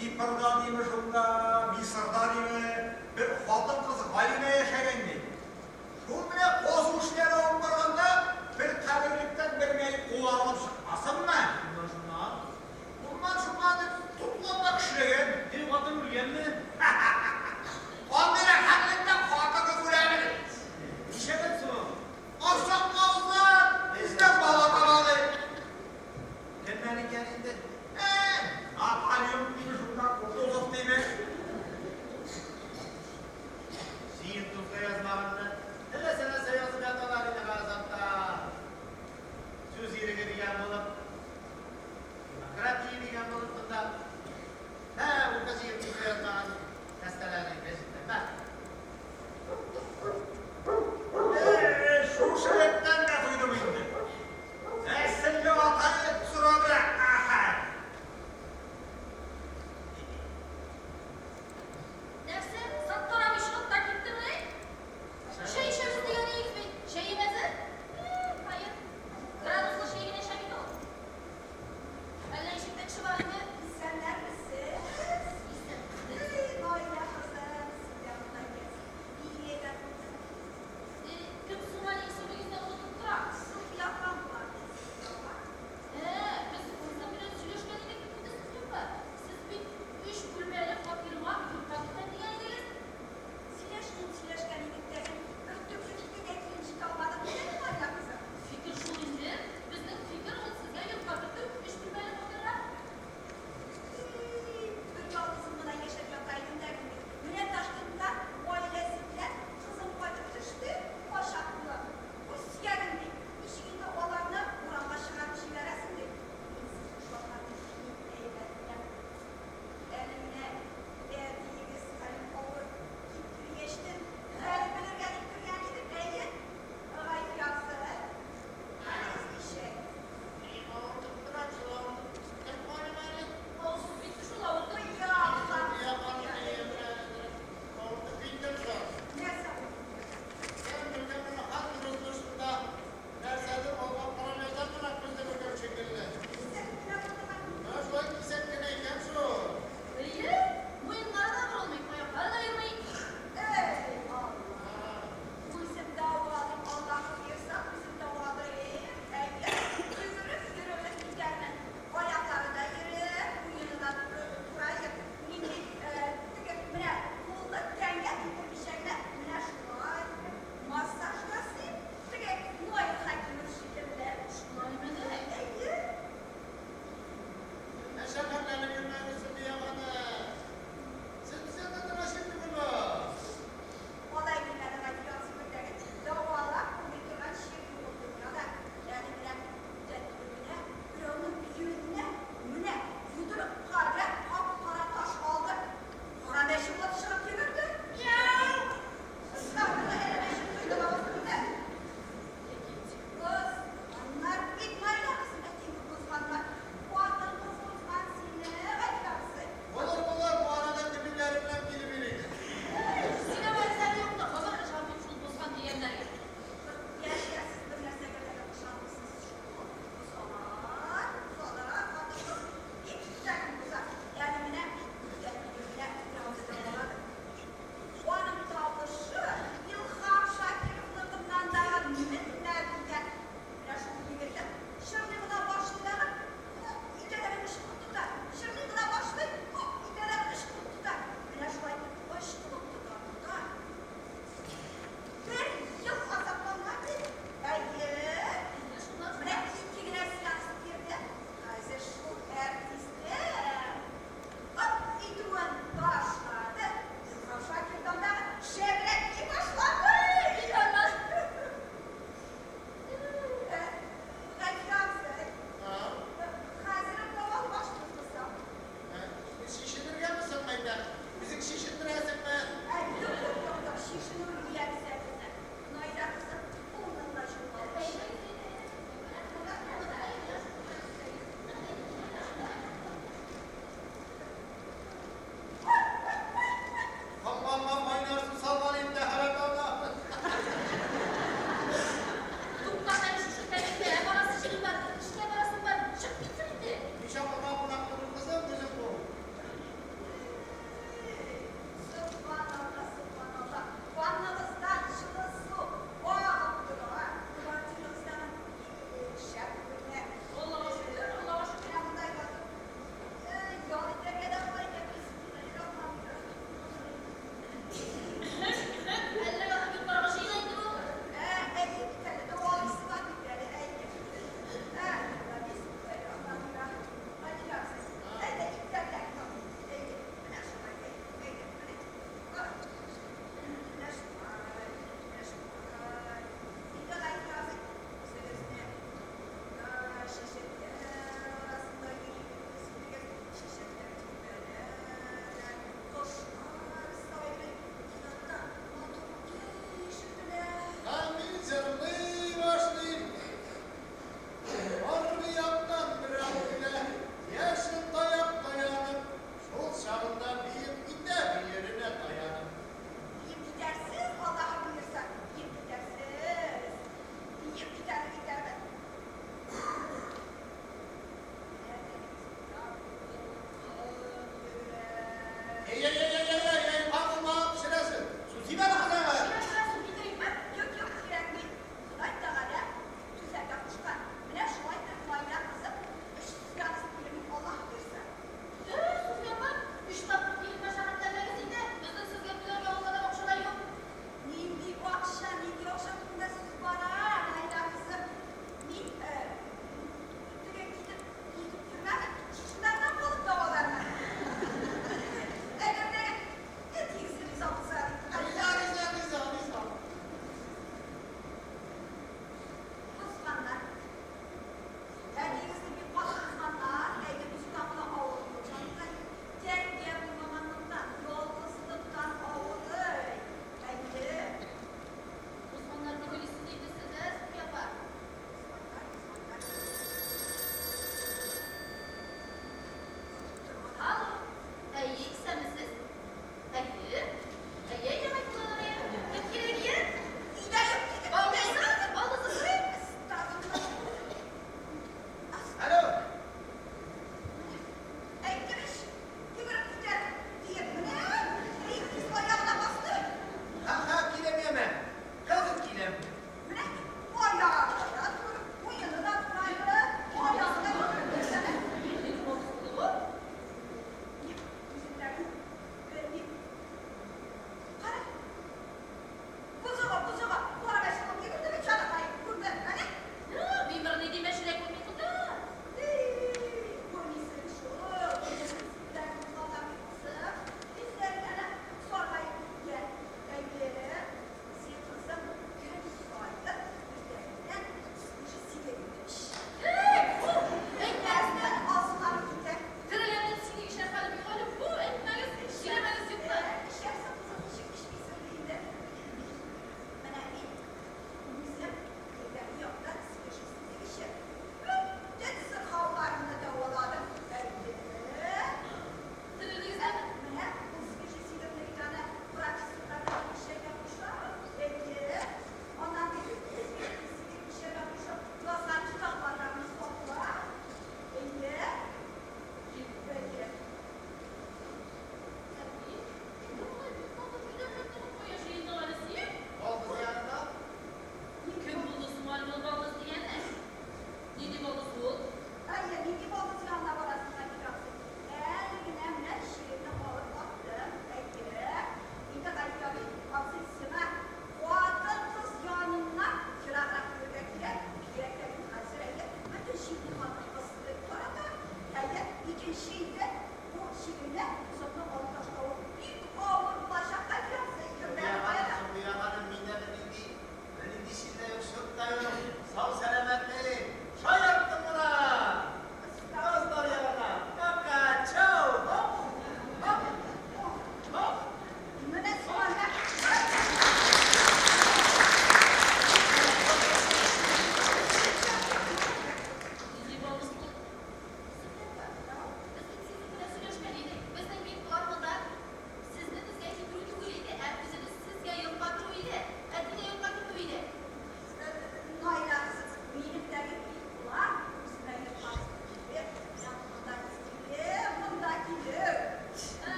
Ki pardadime şunda, mi sardadime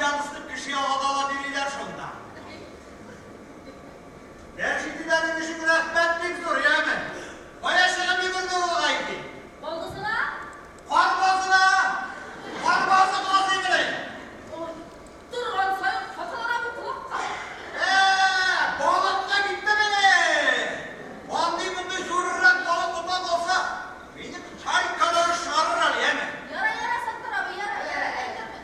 canlısı kişi havada biriler şunda. Gerçekten işin rahmetlik zor ya mı? O yaşayan bir burada olaydı. Olgusuna? Karbazına! Karbazı kazı gireyim. Dur lan sayın kafalara bir kulak kal. Balıkla gitti beni. Bandı bunda şurarak balık tutmak olsa beni çay kadar şarırlar ya mı? Yara yara saklar abi yara yara. Eğdirme.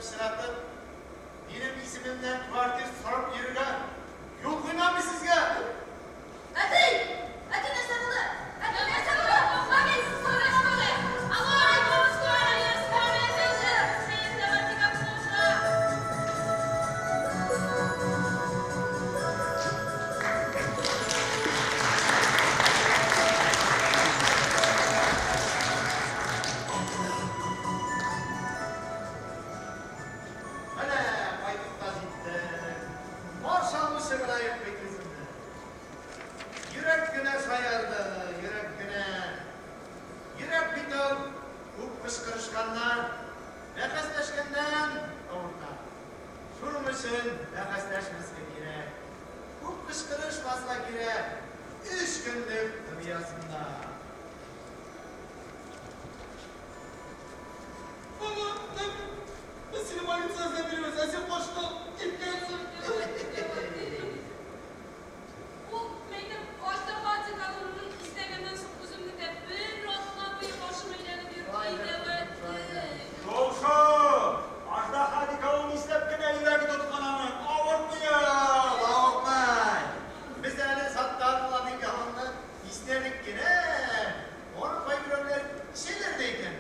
pişiratib, benim isimimden kvartir sorup yürügen. Yol koymam mı sizge? Atay! Atay nersa bo'ldi? Atay nersa bo'ldi? Mabel so'rashmadi. Alloh skora, ya skora dedi. Sen davatga qolsa. Mana qaytib tazitdi. Marshal Şıgılayıp beklesinler. Yürek güne sayardı, yürek güne. Yürek bitiyor, bu kışkırışkanlar. Nefesleşkenden orta. Şunun için nefesleşmesi gerek. Bu kışkırışmasına gerek. 3 günlük dünyasında. Baba, ben seni bayılsızla biliyoruz. Sen boşta gitmezsin. Bu benim başta Fatih Hanım'ın istemenden çok üzümlü de bir rotla bir başıma ileri bir idevetti. Doğuşu! Ajda Hadika onu istep gene yüreği tutkananın. Avurtmuyor, avurtmayın. Biz de öyle sattarlarının yanında isterdik yine. Onu koyuyorlar şeylerdeyken.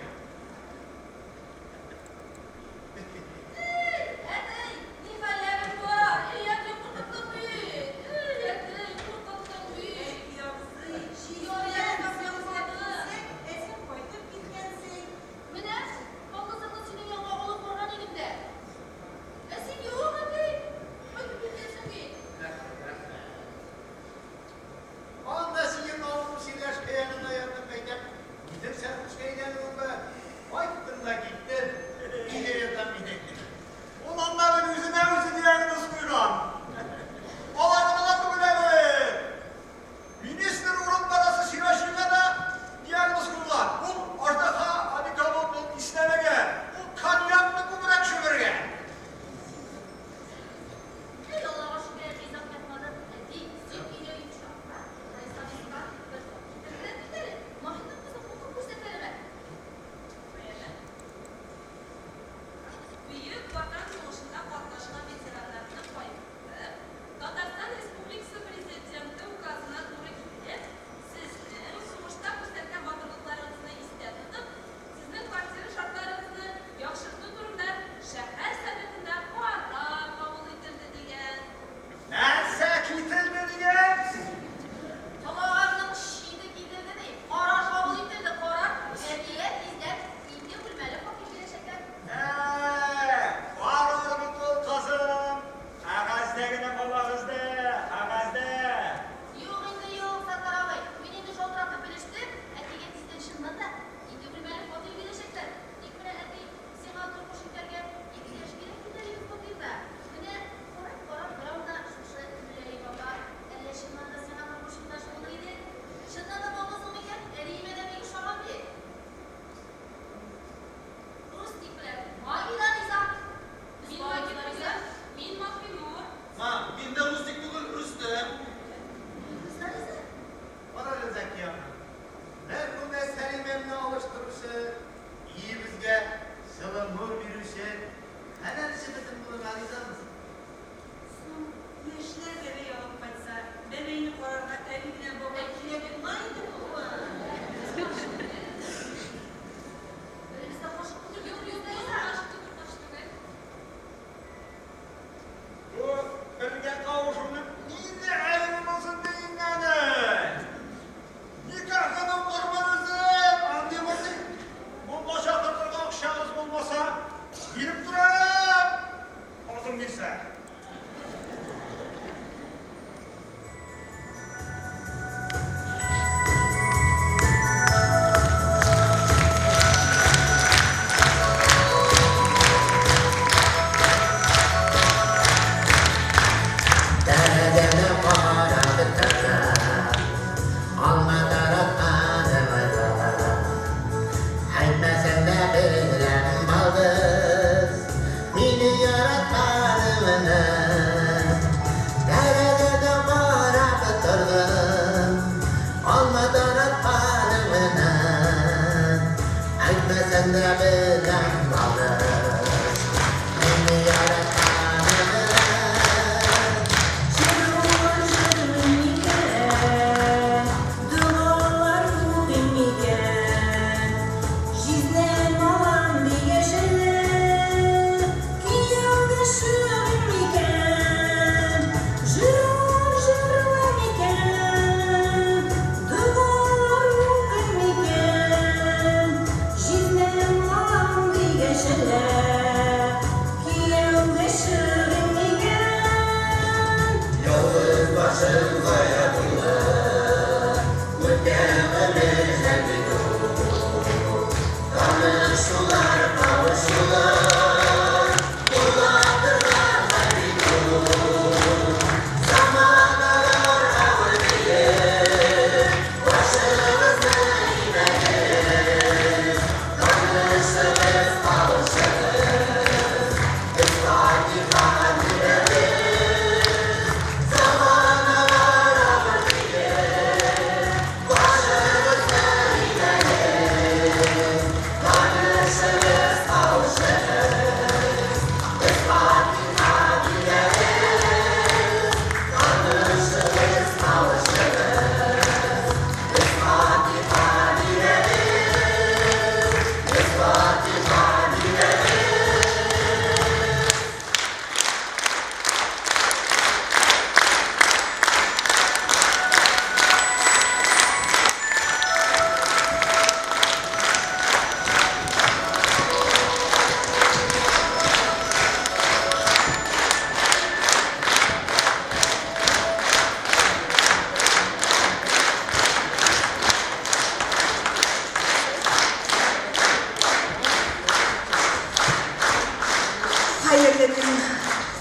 Hayırlı gün,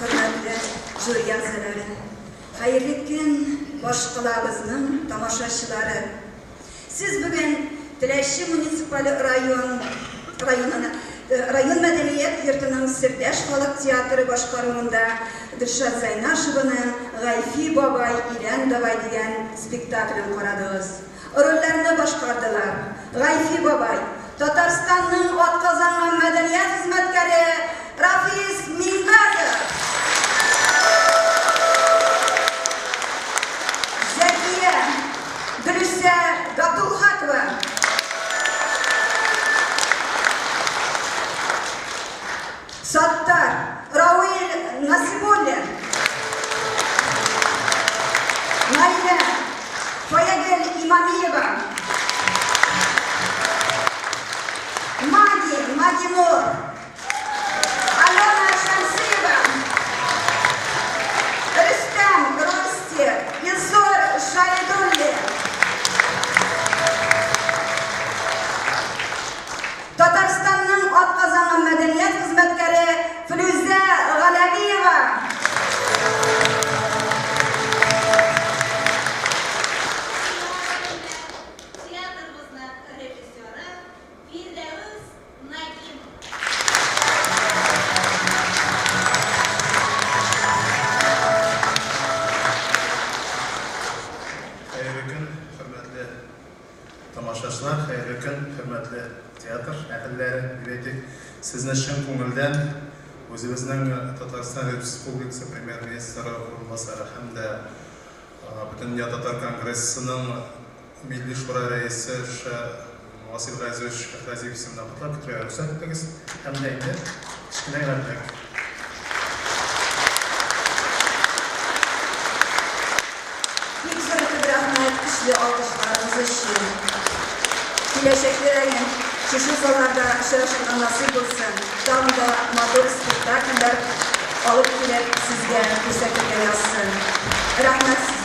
hürmetli jüri a'zalari. Hayırlı gün, boshqalarımızın tomoshachiları. Siz bugün Tileshi munisipal rayon madaniyat yurtining Sirdash xalq teatri boshqaruvida Dilshod Zaynashovaning G'ayfi Bobay Ilan Davay degan spektaklini ko'radingiz. Rollarni boshqardilar. G'ayfi Bobay, Tataristonning otqazongan madaniyat xizmatkari Rafiz Mingazov, Zakiya Dilshya Gabdulxatova, Sattar Ravil Nasibullin, Naila Foyagel Imamiyeva, Madinur, Alona Shamsiyeva, Rustam Rosti, Ilsor Shahidulli, Tataristonning otqazongan madaniyat xizmatkari Firuza G'alaviyeva, Teatrımızın rejissörü Firdevs Nagim. Hayırlı gün, hürmetli tomoshachilar, hayırlı gün, hürmetli teatr ahillari. Deylik, sizni chin ko'ngildan o'zimizning Tatariston Respublikasi Premier Ministri o'rinbosari hamda butun Tatar kongressining Milliy shura raisi Vasil G'azovich G'aziyev ismidan qutlab kutib ruxsat etdingiz. Hamda endi kichkina g'alabak. Kuchli olqishlarimiz uchun kelajakda shu sohalarda ishlashga nasib bo'lsin. Davomida motor spektakllar olib kelib sizga ko'rsatib bersin. Rahmat.